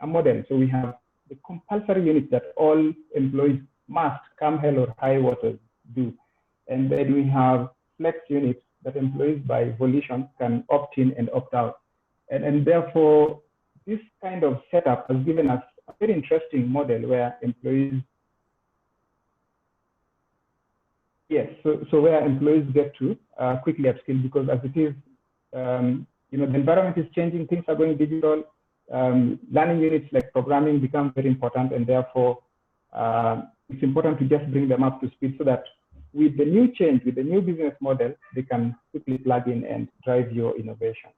Speaker 4: a model. So we have the compulsory units that all employees must, come hell or high water, do. And then we have flex units that employees by volition can opt in and opt out. And therefore, this kind of setup has given us a very interesting model where employees, yes, so where employees get to quickly upskill, because as it is, you know, the environment is changing, things are going digital, learning units like programming become very important, and therefore it's important to just bring them up to speed so that with the new change, with the new business model, they can quickly plug in and drive your innovation.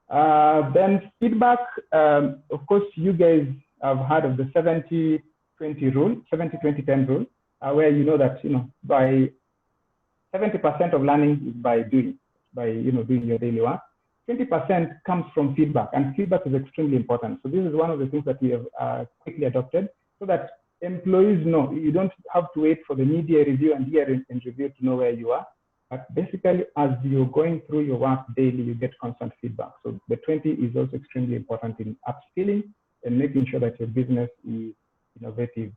Speaker 4: Then feedback, of course, you guys have heard of the 70-20 rule, 70-20-10 rule, where you know that, you know, by 70% of learning is by doing, doing your daily work. 20% comes from feedback, and feedback is extremely important. So this is one of the things that we have quickly adopted, so that employees know you don't have to wait for the media review and year-end review to know where you are. But basically, as you're going through your work daily, you get constant feedback. So the 20 is also extremely important in upskilling and making sure that your business is innovative.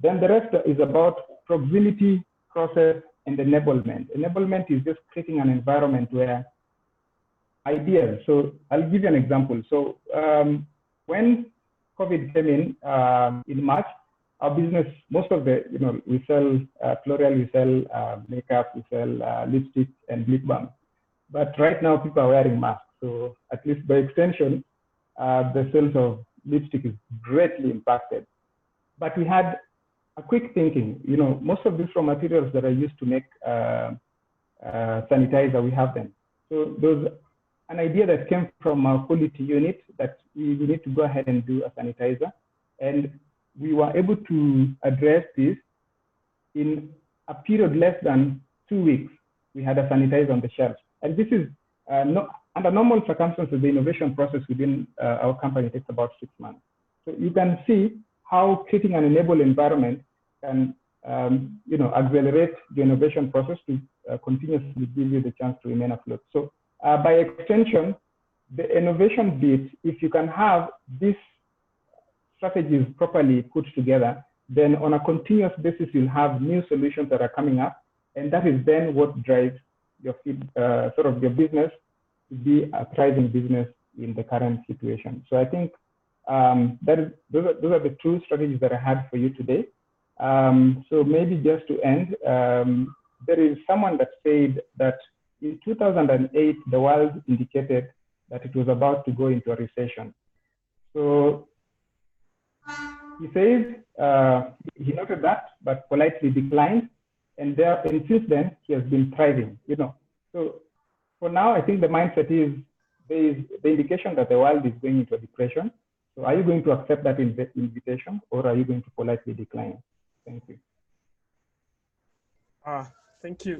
Speaker 4: Then the rest is about proximity, process, and enablement. Enablement is just creating an environment where ideas. So I'll give you an example. So when COVID came in March, our business, most of the, we sell L'Oreal, we sell makeup, we sell lipstick and lip balm. But right now people are wearing masks. So at least by extension, the sales of lipstick is greatly impacted. But we had a quick thinking, most of these raw materials that are used to make sanitizer, we have them. So there's an idea that came from our quality unit that we need to go ahead and do a sanitizer. And we were able to address this in a period less than 2 weeks. We had a sanitizer on the shelf. And this is, under normal circumstances, the innovation process within our company takes about 6 months. So you can see how creating an enabled environment can accelerate the innovation process to continuously give you the chance to remain afloat. So by extension, the innovation bit, if you can have these strategies properly put together, then on a continuous basis, you'll have new solutions that are coming up. And that is then what drives your your business to be a thriving business in the current situation. So I think those are the two strategies that I had for you today. So maybe just to end, there is someone that said that in 2008, the world indicated that it was about to go into a recession. So he says he noted that, but politely declined. And since then, he has been thriving. So for now, I think the mindset is there is the indication that the world is going into a depression. So are you going to accept that invitation, or are you going to politely decline? Thank you.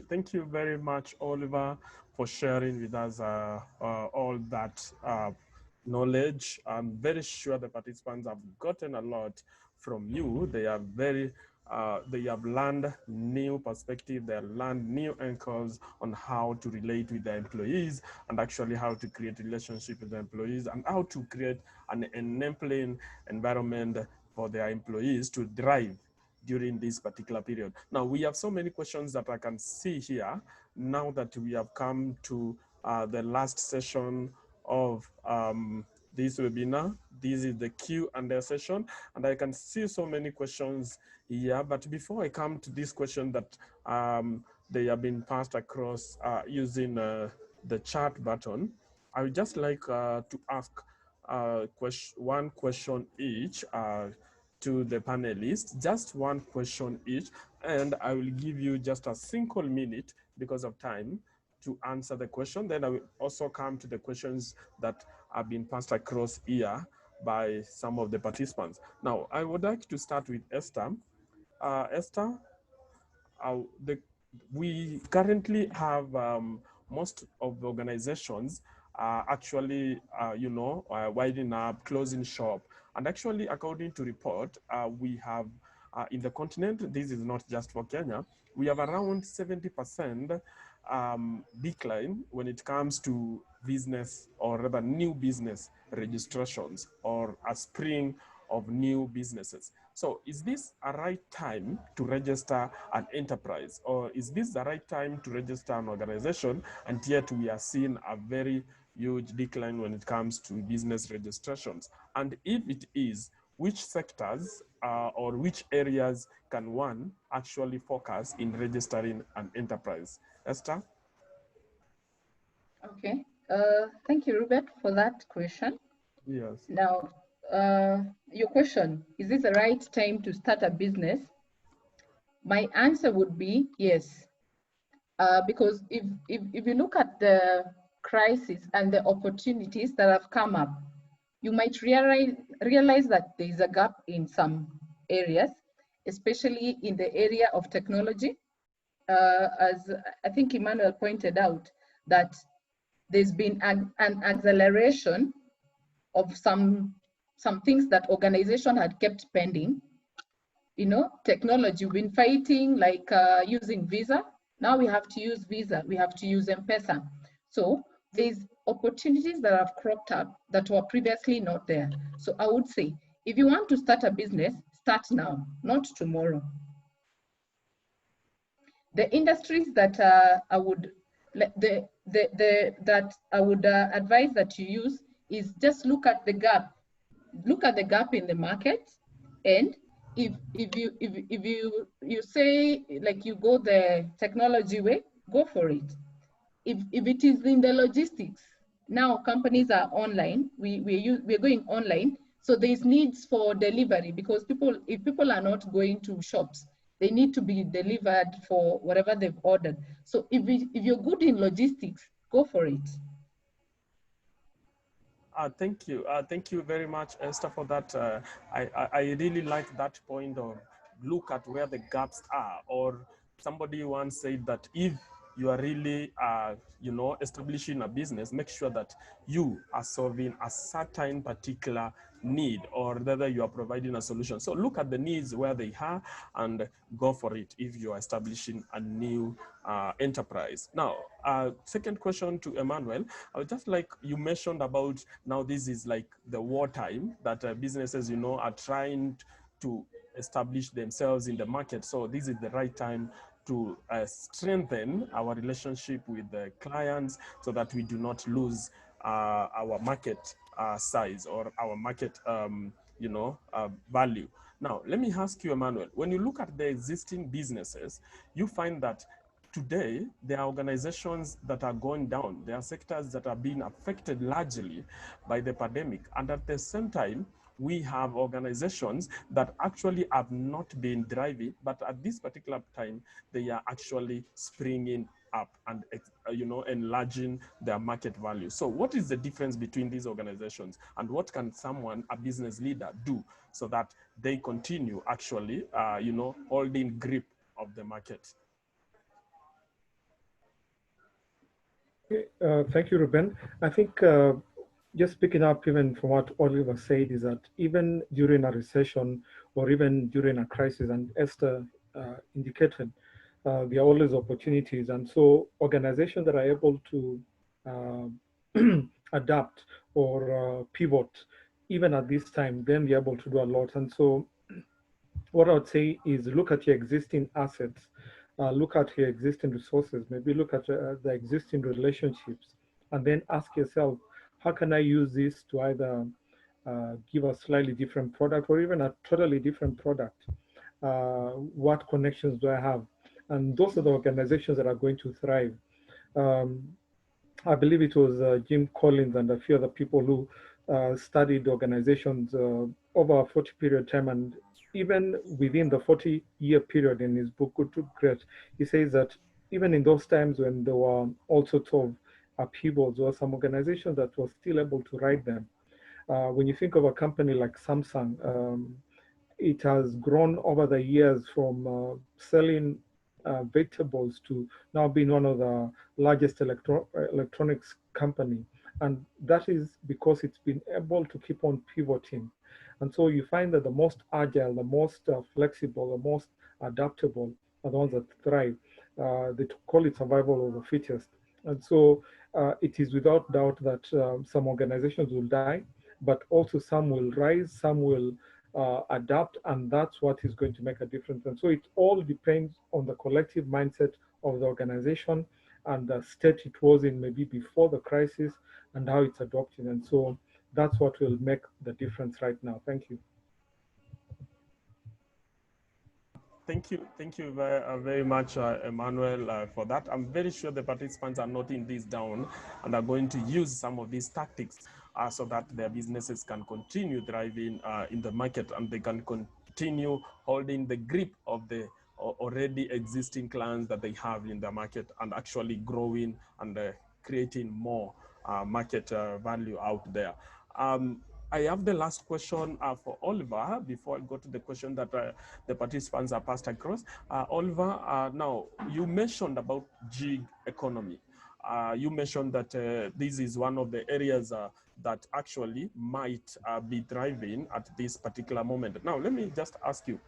Speaker 2: Thank you very much, Oliver, for sharing with us all that knowledge. I'm very sure the participants have gotten a lot from you. They are they have learned new perspective. They have learned new anchors on how to relate with their employees, and actually how to create relationship with the employees, and how to create an enabling environment for their employees to thrive during this particular period. Now, we have so many questions that I can see here now that we have come to the last session of this webinar. This is the Q&A session, and I can see so many questions here. But before I come to this question that they have been passed across using the chat button, I would just like to ask one question each to the panelists, just one question each, and I will give you just a single minute because of time to answer the question. Then I will also come to the questions that have been passed across here by some of the participants. Now, I would like to start with Esther. Esther, we currently have most of the organizations actually, winding up, closing shop. And actually, according to report, we have in the continent, this is not just for Kenya, we have around 70% decline when it comes to business, or rather new business registrations, or a spring of new businesses. So is this a right time to register an enterprise, or is this the right time to register an organization, and yet we are seeing a very huge decline when it comes to business registrations? And if it is, which sectors or which areas can one actually focus in registering an enterprise? Esther?
Speaker 1: Okay. Thank you, Robert, for that question.
Speaker 2: Yes.
Speaker 1: Now, your question, is this the right time to start a business? My answer would be yes. Because if you look at the crisis and the opportunities that have come up, you might realize that there is a gap in some areas, especially in the area of technology. As I think Emmanuel pointed out, that there's been an acceleration of some things that organization had kept pending. You know, technology, we've been fighting like using Visa. Now we have to use Visa, we have to use M-Pesa. So there's opportunities that have cropped up that were previously not there. So I would say, if you want to start a business, start now, not tomorrow. The industries that I would advise that you use is just look at the gap. Look at the gap in the market, and if you say like you go the technology way, go for it. If it is in the logistics, now companies are online. We're going online, so there's needs for delivery, because if people are not going to shops, they need to be delivered for whatever they've ordered. So if you're good in logistics, go for it.
Speaker 2: Thank you. Thank you very much, Esther, for that. I really like that point of look at where the gaps are. Or somebody once said that if you are really, establishing a business, make sure that you are solving a certain particular need, or whether you are providing a solution. So look at the needs where they are and go for it if you are establishing a new enterprise. Now, second question to Emmanuel. I would just like, you mentioned about now this is like the wartime that businesses, are trying to establish themselves in the market. So this is the right time to strengthen our relationship with the clients so that we do not lose our market size or our market, value. Now, let me ask you, Emmanuel, when you look at the existing businesses, you find that today, there are organizations that are going down. There are sectors that are being affected largely by the pandemic. And at the same time, we have organizations that actually have not been driving, but at this particular time, they are actually springing up and enlarging their market value. So what is the difference between these organizations, and what can someone, a business leader, do so that they continue actually, holding grip of the market?
Speaker 3: Thank you, Ruben. I think just picking up even from what Oliver said is that even during a recession or even during a crisis, and Esther indicated, there are always opportunities. And so organizations that are able to adapt or pivot, even at this time, then they're able to do a lot. And so what I would say is look at your existing assets, look at your existing resources, maybe look at the existing relationships, and then ask yourself, how can I use this to either give a slightly different product or even a totally different product? What connections do I have? And those are the organizations that are going to thrive. I believe it was Jim Collins and a few other people who studied organizations over a 40 period time, and even within the 40-year period in his book, Good to Great, he says that even in those times when there were all sorts of upheavals, there were some organizations that were still able to ride them. When you think of a company like Samsung, it has grown over the years from selling vegetables to now being one of the largest electronics company. And that is because it's been able to keep on pivoting. And so you find that the most agile, the most flexible, the most adaptable are the ones that thrive. they call it survival of the fittest. And so it is without doubt that some organizations will die, but also some will rise, some will adapt, and that's what is going to make a difference. And so it all depends on the collective mindset of the organization and the state it was in maybe before the crisis and how it's adopting. And so that's what will make the difference right now. Thank you.
Speaker 2: Thank you very much, Emmanuel, for that. I'm very sure the participants are noting this down and are going to use some of these tactics so that their businesses can continue thriving in the market, and they can continue holding the grip of the already existing clients that they have in the market, and actually growing and creating more market value out there. I have the last question for Oliver before I go to the question that the participants are passed across. Oliver, now you mentioned about gig economy. You mentioned that this is one of the areas that actually might be thriving at this particular moment. Now, let me just ask you,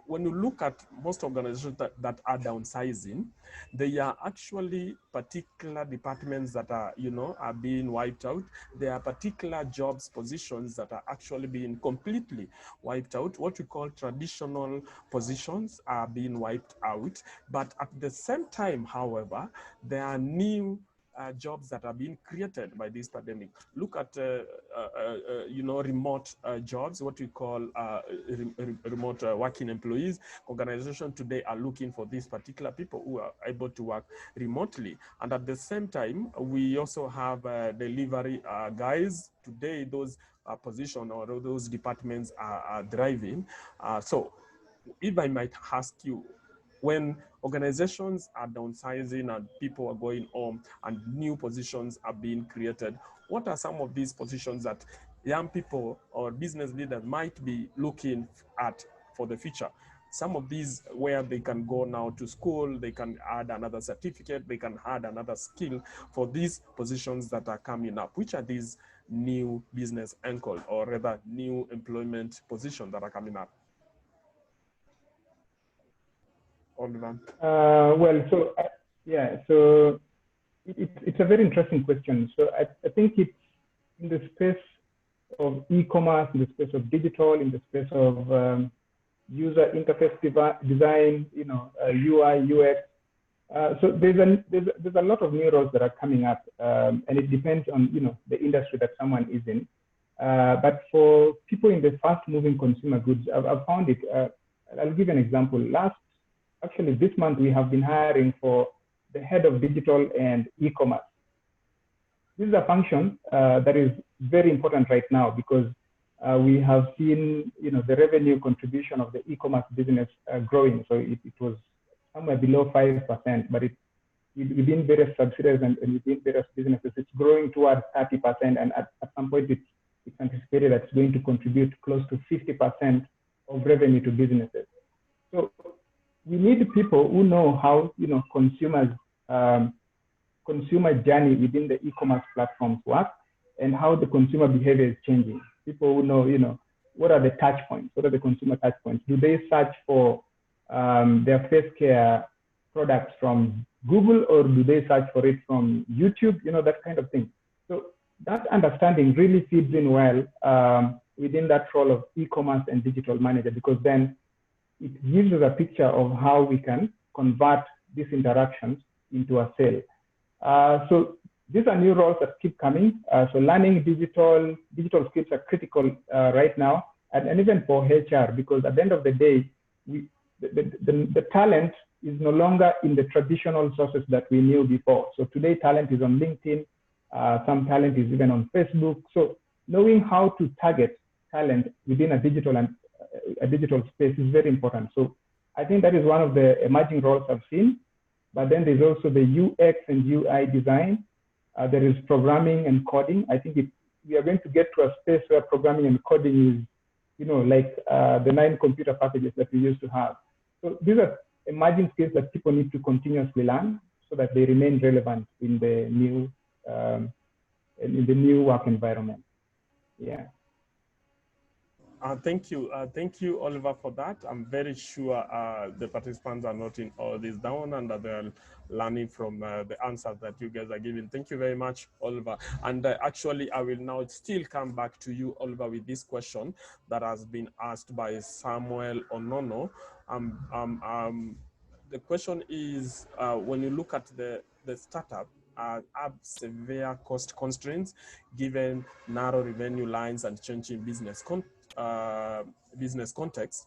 Speaker 2: when you look at most organizations that are downsizing, they are actually particular departments that are, are being wiped out. There are particular jobs, positions that are actually being completely wiped out. What we call traditional positions are being wiped out. But at the same time, however, there are new jobs that are being created by this pandemic. Look at, remote jobs, what we call remote working employees. Organizations today are looking for these particular people who are able to work remotely. And at the same time, we also have delivery guys. Today, those positions or those departments are thriving. So if I might ask you, when organizations are downsizing and people are going home and new positions are being created, what are some of these positions that young people or business leaders might be looking at for the future? Some of these where they can go now to school, they can add another certificate, they can add another skill for these positions that are coming up. Which are these new business anchors, or rather new employment positions that are coming up?
Speaker 4: Well, so it's a very interesting question. So I think it's in the space of e-commerce, in the space of digital, in the space of user interface design, UI, UX. So there's a lot of new roles that are coming up, and it depends on the industry that someone is in. But for people in the fast-moving consumer goods, I've found it. I'll give an example. Actually, this month, we have been hiring for the head of digital and e-commerce. This is a function that is very important right now because we have seen, the revenue contribution of the e-commerce business growing. So it was somewhere below 5%, but within various subsidiaries and within various businesses, it's growing towards 30%. And at some point, it's anticipated that it's going to contribute close to 50% of revenue to businesses. So we need people who know how consumer journey within the e-commerce platforms work and how the consumer behavior is changing. People who know, what are the touch points? What are the consumer touch points? Do they search for their face care products from Google, or do they search for it from YouTube? That kind of thing. So that understanding really feeds in well within that role of e-commerce and digital manager, because then it gives us a picture of how we can convert these interactions into a sale. So these are new roles that keep coming. So learning digital skills are critical right now, and even for HR, because at the end of the day, the talent is no longer in the traditional sources that we knew before. So today, talent is on LinkedIn. Some talent is even on Facebook. So knowing how to target talent within a digital space is very important. So I think that is one of the emerging roles I've seen. But then there's also the UX and UI design. There is programming and coding. I think we are going to get to a space where programming and coding is, like the 9 computer packages that we used to have. So these are emerging skills that people need to continuously learn so that they remain relevant in the new work environment. Yeah.
Speaker 2: Thank you, Oliver, for that. I'm very sure the participants are noting all this down and that they're learning from the answers that you guys are giving. Thank you very much, Oliver. And actually, I will now still come back to you, Oliver, with this question that has been asked by Samuel Onono. The question is, when you look at the startup, have severe cost constraints given narrow revenue lines and changing business context,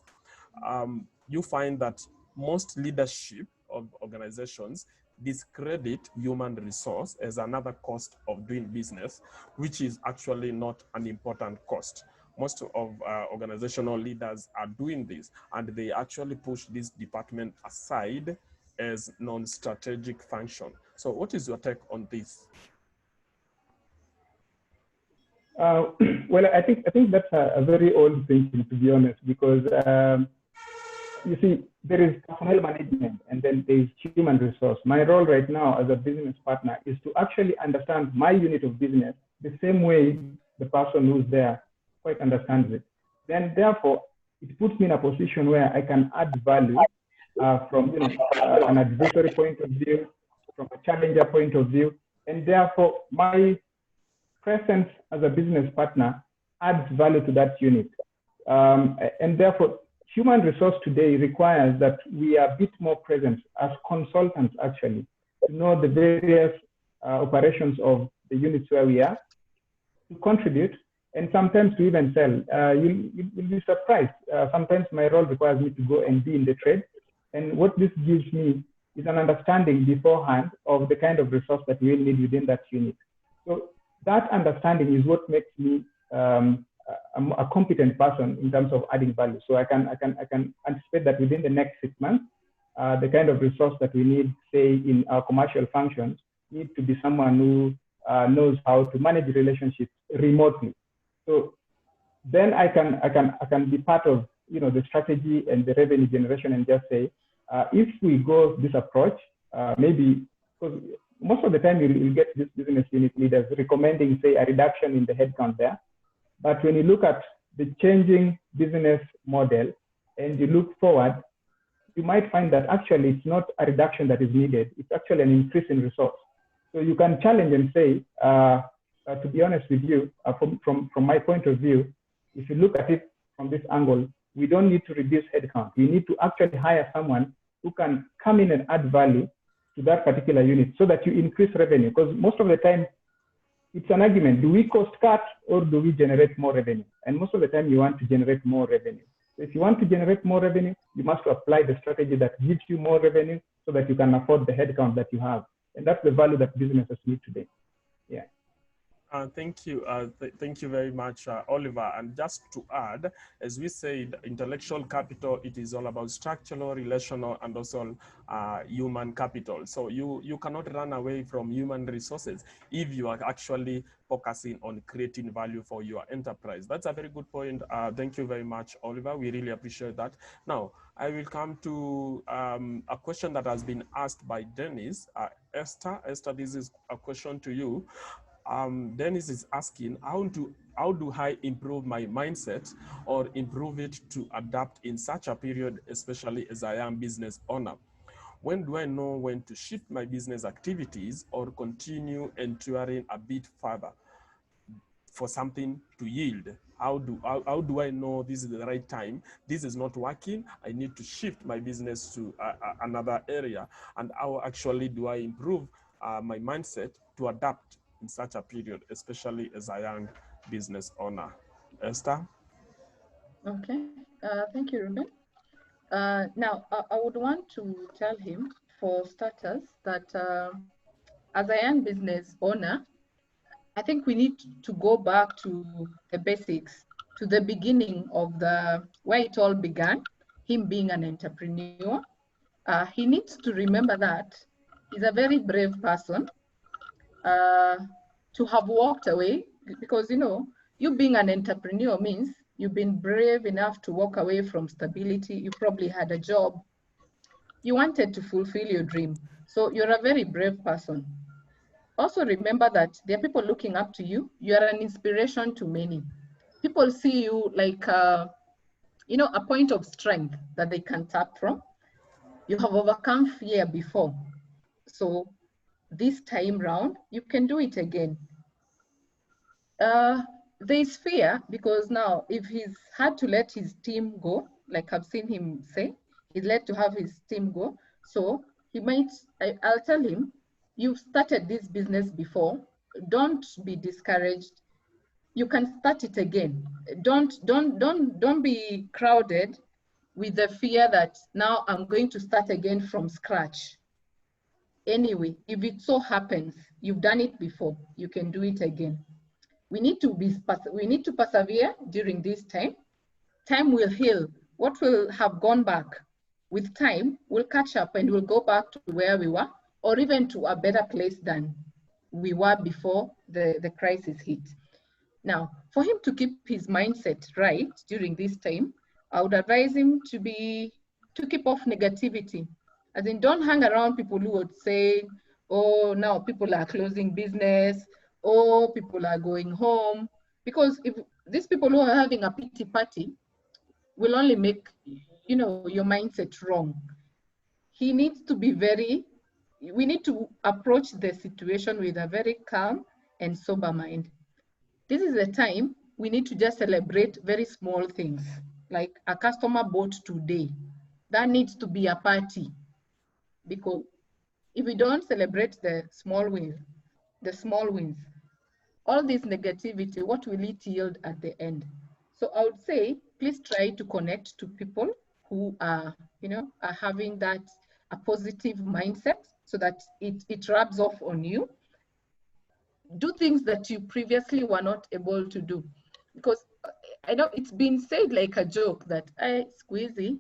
Speaker 2: you find that most leadership of organizations discredit human resource as another cost of doing business, which is actually not an important cost. Most of organizational leaders are doing this, and they actually push this department aside as non-strategic function. So what is your take on this?
Speaker 4: Well, I think that's a very old thinking, to be honest, because you see, there is personnel management and then there is human resource. My role right now as a business partner is to actually understand my unit of business the same way the person who's there quite understands it. Then therefore, it puts me in a position where I can add value from an advisory point of view, from a challenger point of view, and therefore my presence as a business partner adds value to that unit. And therefore, human resource today requires that we are a bit more present as consultants, actually, to know the various operations of the units where we are, to contribute, and sometimes to even sell. You'll be surprised. Sometimes my role requires me to go and be in the trade. And what this gives me is an understanding beforehand of the kind of resource that we need within that unit. So that understanding is what makes me a competent person in terms of adding value. So I can anticipate that within the next 6 months, the kind of resource that we need, say, in our commercial functions, need to be someone who knows how to manage relationships remotely. So then I can be part of the strategy and the revenue generation and just say, if we go this approach, maybe because most of the time you'll get this business unit leaders recommending, say, a reduction in the headcount there. But when you look at the changing business model and you look forward, you might find that actually it's not a reduction that is needed. It's actually an increase in resource. So you can challenge and say, to be honest with you, from my point of view, if you look at it from this angle, we don't need to reduce headcount. We need to actually hire someone who can come in and add value to that particular unit so that you increase revenue. Because most of the time, it's an argument. Do we cost cut or do we generate more revenue? And most of the time, you want to generate more revenue. So if you want to generate more revenue, you must apply the strategy that gives you more revenue so that you can afford the headcount that you have. And that's the value that businesses need today. Yeah.
Speaker 2: Thank you. Thank you very much, Oliver. And just to add, as we said, intellectual capital, it is all about structural, relational, and also human capital. So you cannot run away from human resources if you are actually focusing on creating value for your enterprise. That's a very good point. Thank you very much, Oliver. We really appreciate that. Now, I will come to a question that has been asked by Dennis. Esther, this is a question to you. Dennis is asking, how do I improve my mindset or improve it to adapt in such a period, especially as I am business owner? When do I know when to shift my business activities or continue enduring a bit further for something to yield? How do I know this is the right time? This is not working. I need to shift my business to another area. And how actually do I improve my mindset to adapt in such a period, especially as a young business owner? Esther?
Speaker 1: Okay, thank you, Ruben. Now, I would want to tell him, for starters, that as a young business owner, I think we need to go back to the basics, to the beginning of where it all began, him being an entrepreneur. He needs to remember that he's a very brave person to have walked away, because, you being an entrepreneur means you've been brave enough to walk away from stability. You probably had a job. You wanted to fulfill your dream. So you're a very brave person. Also remember that there are people looking up to you. You are an inspiration to many. people see you like, you know, a point of strength that they can tap from. You have overcome fear before. So this time round, you can do it again. There's fear because now if he's had to let his team go, like I've seen him say, he's let to have his team go. So he might, I'll tell him, you've started this business before. Don't be discouraged. You can start it again. Don't be crowded with the fear that now I'm going to start again from scratch. Anyway, if it so happens, you've done it before, you can do it again. We need to persevere during this time. Time will heal. What will have gone back with time will catch up and we'll go back to where we were, or even to a better place than we were before the crisis hit. Now, for him to keep his mindset right during this time, I would advise him to keep off negativity. As in, don't hang around people who would say, oh, now people are closing business, oh, people are going home. Because if these people who are having a pity party will only make, you know, your mindset wrong. He needs to be we need to approach the situation with a very calm and sober mind. This is the time we need to just celebrate very small things, like a customer bought today. That needs to be a party, because if we don't celebrate the small wins, all this negativity, what will it yield at the end? So I would say, please try to connect to people who are, you know, are having that a positive mindset, so that it rubs off on you. Do things that you previously were not able to do. Because I know it's been said like a joke that squeezy,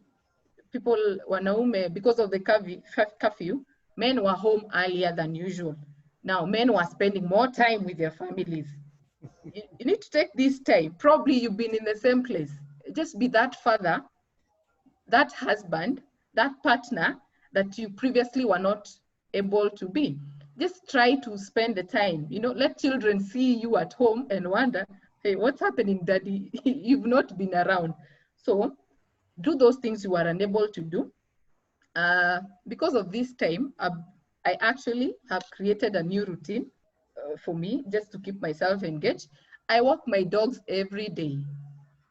Speaker 1: people, wanaume, because of the curfew, men were home earlier than usual. Now men were spending more time with their families. You need to take this time. Probably you've been in the same place. Just be that father, that husband, that partner that you previously were not able to be. Just try to spend the time, you know, let children see you at home and wonder, hey, what's happening, daddy? You've not been around. So do those things you are unable to do. Because of this time, I actually have created a new routine for me, just to keep myself engaged. I walk my dogs every day,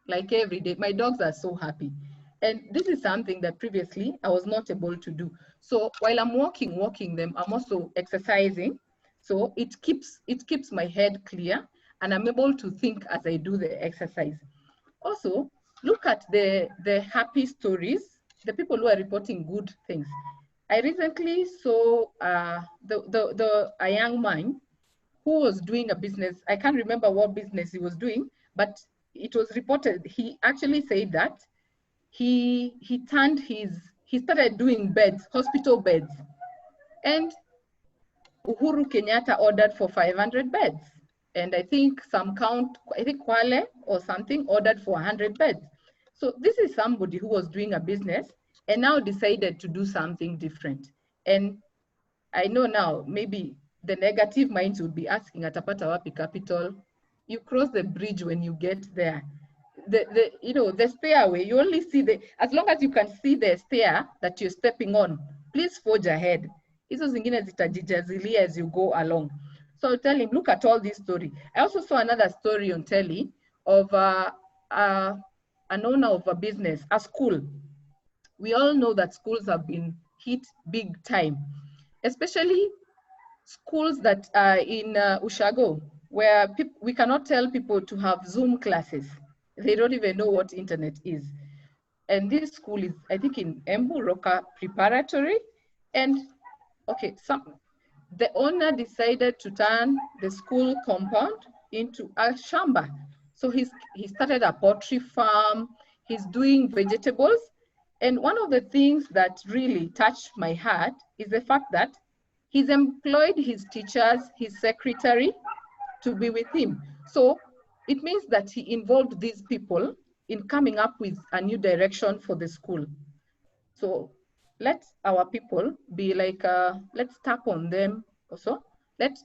Speaker 1: like every day. My dogs are so happy. And this is something that previously I was not able to do. So while I'm walking them, I'm also exercising. So it keeps my head clear, and I'm able to think as I do the exercise. Also, look at the happy stories, the people who are reporting good things. I recently saw a young man who was doing a business. I can't remember what business he was doing, but it was reported. He actually said that he started doing beds, hospital beds, and Uhuru Kenyatta ordered for 500 beds. And I think Kwale or something ordered for 100 beds. So this is somebody who was doing a business and now decided to do something different. And I know now, maybe the negative minds would be asking, atapata wapi capital? You cross the bridge when you get there. The stairway, you only see as long as you can see the stair that you're stepping on, please forge ahead. Hizo zingine zitajijazilia as you go along. So I'll tell him, look at all this story. I also saw another story on telly of an owner of a business, a school. We all know that schools have been hit big time, especially schools that are in Ushago, where we cannot tell people to have Zoom classes. They don't even know what internet is. And this school is, I think, in Embu Roka Preparatory. And okay, the owner decided to turn the school compound into a shamba. So he started a poultry farm. He's doing vegetables. And one of the things that really touched my heart is the fact that he's employed his teachers, his secretary, to be with him. So it means that he involved these people in coming up with a new direction for the school. So let our people be like, let's tap on them also. Let's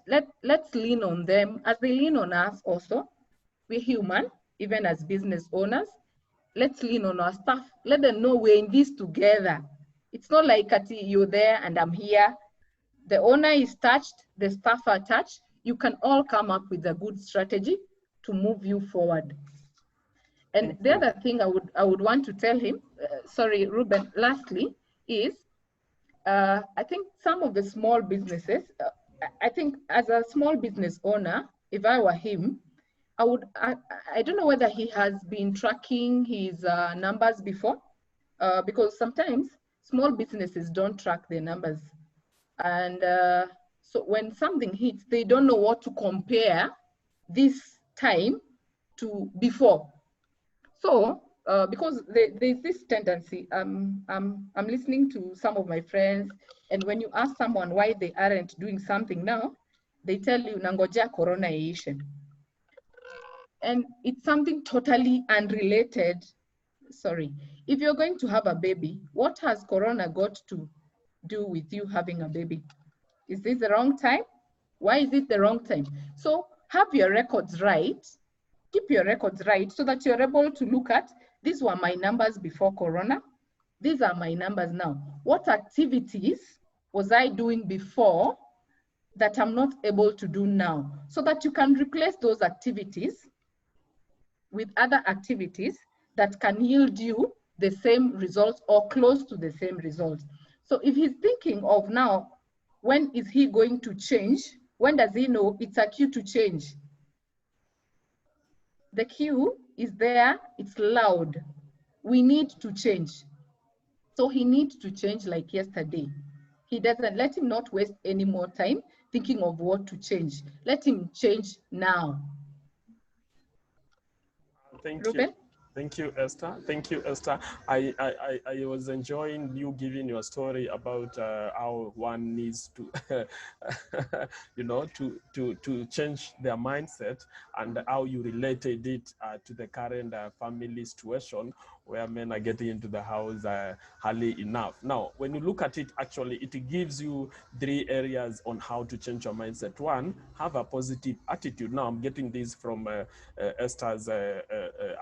Speaker 1: lean on them as they lean on us also. We're human. even as business owners. Let's lean on our staff. Let them know we're in this together. It's not like, Kati, you're there and I'm here. The owner is touched, the staff are touched. You can all come up with a good strategy to move you forward. And the other thing I would want to tell him, sorry, Ruben, lastly, is I think some of the small businesses, I think as a small business owner, if I were him, I don't know whether he has been tracking his numbers before, because sometimes small businesses don't track their numbers. And so when something hits, they don't know what to compare this time to before. So, because there's this tendency, I'm listening to some of my friends, and when you ask someone why they aren't doing something now, they tell you, nangoja corona iishe. And it's something totally unrelated. Sorry, if you're going to have a baby, what has corona got to do with you having a baby? Is this the wrong time? Why is it the wrong time? So have your records right. Keep your records right so that you're able to look at, these were my numbers before corona. These are my numbers now. What activities was I doing before that I'm not able to do now? So that you can replace those activities with other activities that can yield you the same results or close to the same results. So if he's thinking of now, when is he going to change? When does he know it's a cue to change? The cue is there, it's loud. We need to change. So he needs to change like yesterday. He doesn't, let him not waste any more time thinking of what to change. Let him change now.
Speaker 2: Thank
Speaker 1: Ruben?
Speaker 2: you. Thank you, Esther. Thank you, Esther. I was enjoying you giving your story about how one needs to, you know, to change their mindset, and how you related it to the current family situation where men are getting into the house early enough. Now, when you look at it, actually, it gives you 3 areas on how to change your mindset. 1, have a positive attitude. Now, I'm getting this from Esther's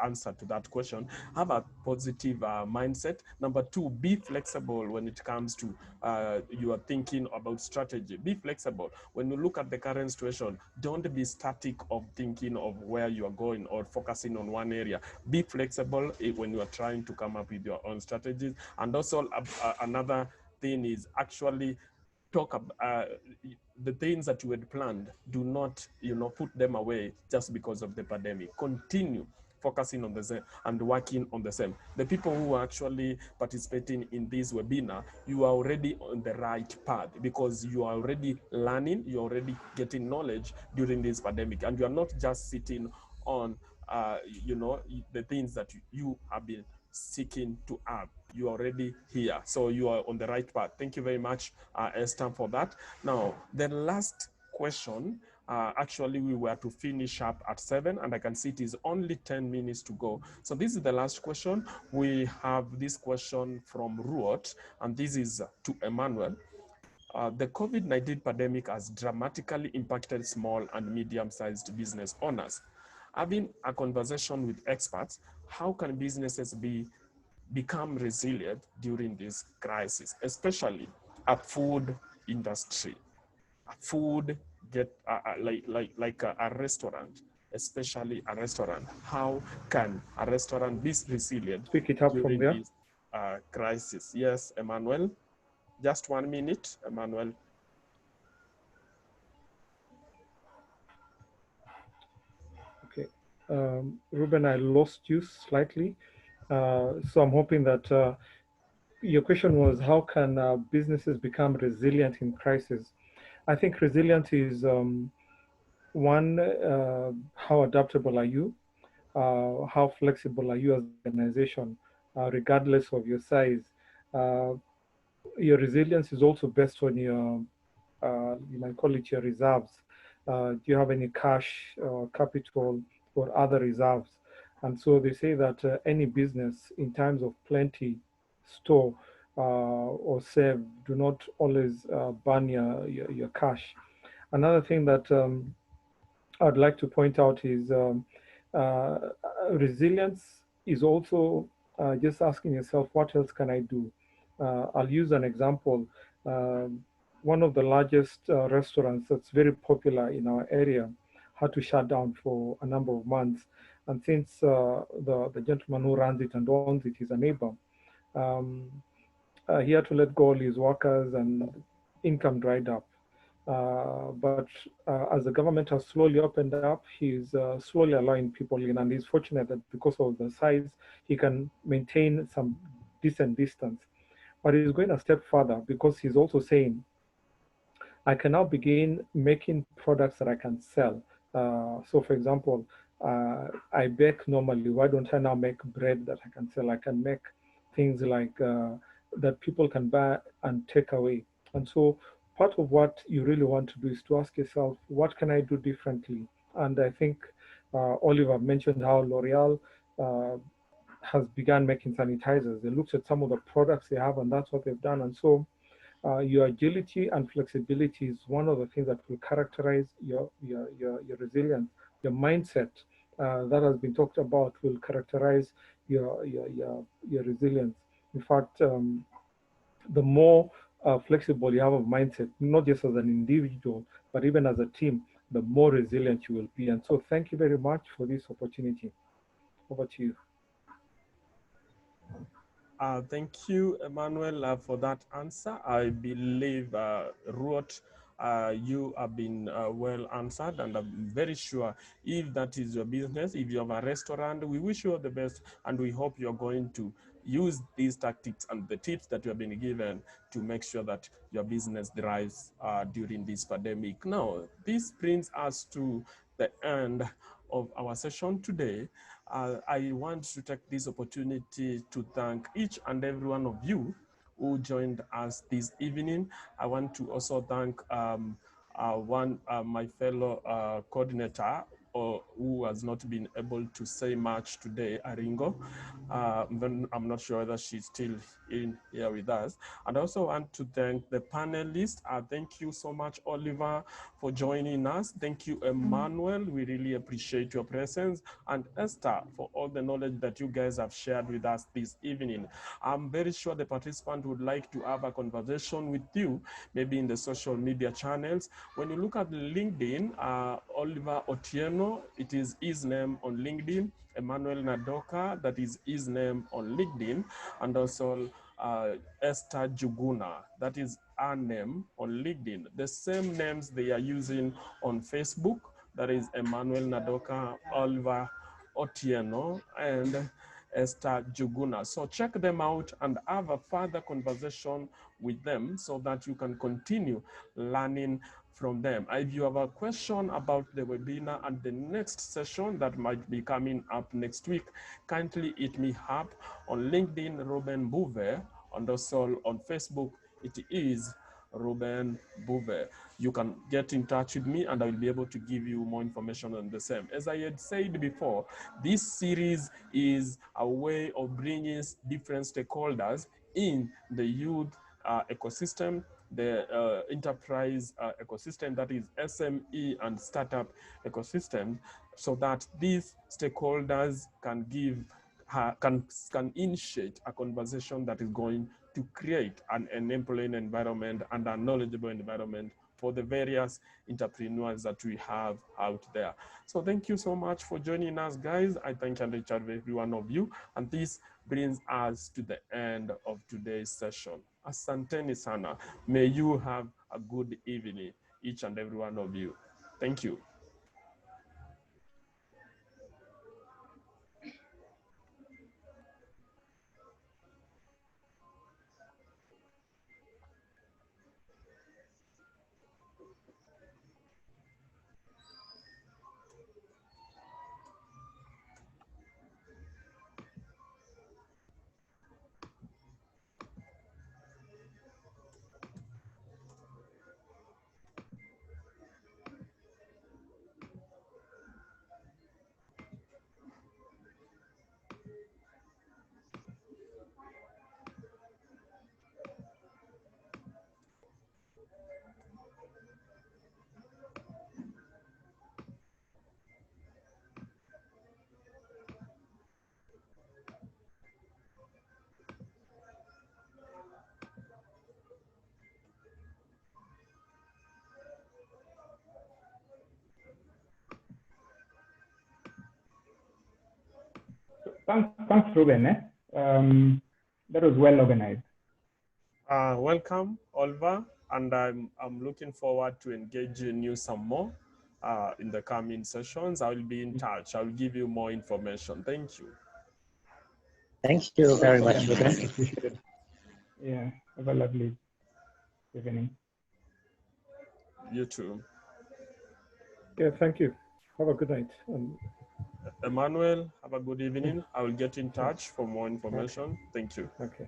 Speaker 2: answer to that question. Have a positive mindset. Number 2, be flexible when it comes to you are thinking about strategy. Be flexible. When you look at the current situation, don't be static of thinking of where you are going or focusing on one area. Be flexible when you are trying to come up with your own strategies. And also another thing is actually talk about the things that you had planned. Do not, you know, put them away just because of the pandemic. Continue focusing on the same and working on the same. The people who are actually participating in this webinar, you are already on the right path because you are already learning, you're already getting knowledge during this pandemic, and you are not just sitting on you know, the things that you have been seeking to have. You are already here, so you are on the right path. Thank you very much, Esther, for that. Now, the last question, actually we were to finish up at 7, and I can see it is only 10 minutes to go. So this is the last question. We have this question from Ruot, and this is to Emmanuel. The COVID-19 pandemic has dramatically impacted small and medium-sized business owners. Having a conversation with experts, how can businesses become resilient during this crisis, especially a food industry? A food like a restaurant, especially a restaurant. How can a restaurant be resilient
Speaker 3: Pick it up from
Speaker 2: during
Speaker 3: there.
Speaker 2: this crisis? Yes, Emmanuel. Just 1 minute, Emmanuel.
Speaker 3: Okay. Ruben, I lost you slightly. So I'm hoping that your question was, how can businesses become resilient in crisis? I think resilient is one, how adaptable are you? How flexible are you as an organization, regardless of your size? Your resilience is also based on your, you might call it your reserves. Do you have any cash, capital, or other reserves? And so they say that any business in times of plenty store or save, do not always burn your cash. Another thing that I'd like to point out is Resilience is also just asking yourself, what else can I do? I'll use an example. One of the largest restaurants that's very popular in our area had to shut down for a number of months. And since the gentleman who runs it and owns it is a neighbor, um, he had to let go all his workers and income dried up. But as the government has slowly opened up, he's slowly allowing people in, and he's fortunate that because of the size, he can maintain some decent distance. But he's going a step further because he's also saying, I can now begin making products that I can sell. So, for example, I bake normally. Why don't I now make bread that I can sell? I can make things like that people can buy and take away. And so, part of what you really want to do is to ask yourself, what can I do differently? And I think Oliver mentioned how L'Oreal has begun making sanitizers. They looked at some of the products they have, and that's what they've done. And so, your agility and flexibility is one of the things that will characterize your resilience. Your mindset that has been talked about will characterize your resilience. In fact, the more flexible you have of mindset, not just as an individual, but even as a team, the more resilient you will be. And so thank you very much for this opportunity. Over to you.
Speaker 2: Thank you, Emmanuel, for that answer. I believe, Ruot, you have been well answered, and I'm very sure if that is your business, if you have a restaurant, we wish you all the best, and we hope you're going to use these tactics and the tips that you have been given to make sure that your business thrives during this pandemic. Now, this brings us to the end of our session today. I want to take this opportunity to thank each and every one of you who joined us this evening. I want to also thank my fellow coordinator who has not been able to say much today, Aringo. I'm not sure whether she's still in here with us. And I also want to thank the panelists. Thank you so much, Oliver, for joining us. Thank you, Emmanuel. We really appreciate your presence. And Esther, for all the knowledge that you guys have shared with us this evening. I'm very sure the participant would like to have a conversation with you, maybe in the social media channels. When you look at LinkedIn, Oliver Otieno, it is his name on LinkedIn. Emmanuel Nadoka, that is his name on LinkedIn. And also Esther Juguna, that is her name on LinkedIn. The same names they are using on Facebook, that is Emmanuel Nadoka, Oliver Otieno, and Esther Juguna. So check them out and have a further conversation with them so that you can continue learning from them. If you have a question about the webinar and the next session that might be coming up next week, kindly hit me up on LinkedIn, Ruben Bouvet, and also on Facebook, it is Ruben Bouvet. You can get in touch with me and I will be able to give you more information on the same. As I had said before, this series is a way of bringing different stakeholders in the youth ecosystem, the enterprise ecosystem, that is SME and startup ecosystem, so that these stakeholders can can initiate a conversation that is going to create an enabling environment and a knowledgeable environment for the various entrepreneurs that we have out there. So thank you so much for joining us, guys. I thank and each and every one of you. And this brings us to the end of today's session. Asanteni sana. May you have a good evening, each and every one of you. Thank you.
Speaker 4: Thanks, Ruben. That was well organized.
Speaker 2: Welcome, Oliver, and I'm looking forward to engaging you some more in the coming sessions. I will be in touch. I will give you more information. Thank you.
Speaker 5: Thank you very much, Ruben.
Speaker 4: Appreciate it. Yeah, have a lovely evening.
Speaker 2: You too.
Speaker 3: Yeah, thank you. Have a good night.
Speaker 2: Emmanuel, have a good evening. I will get in touch for more information. Thank you.
Speaker 3: Okay.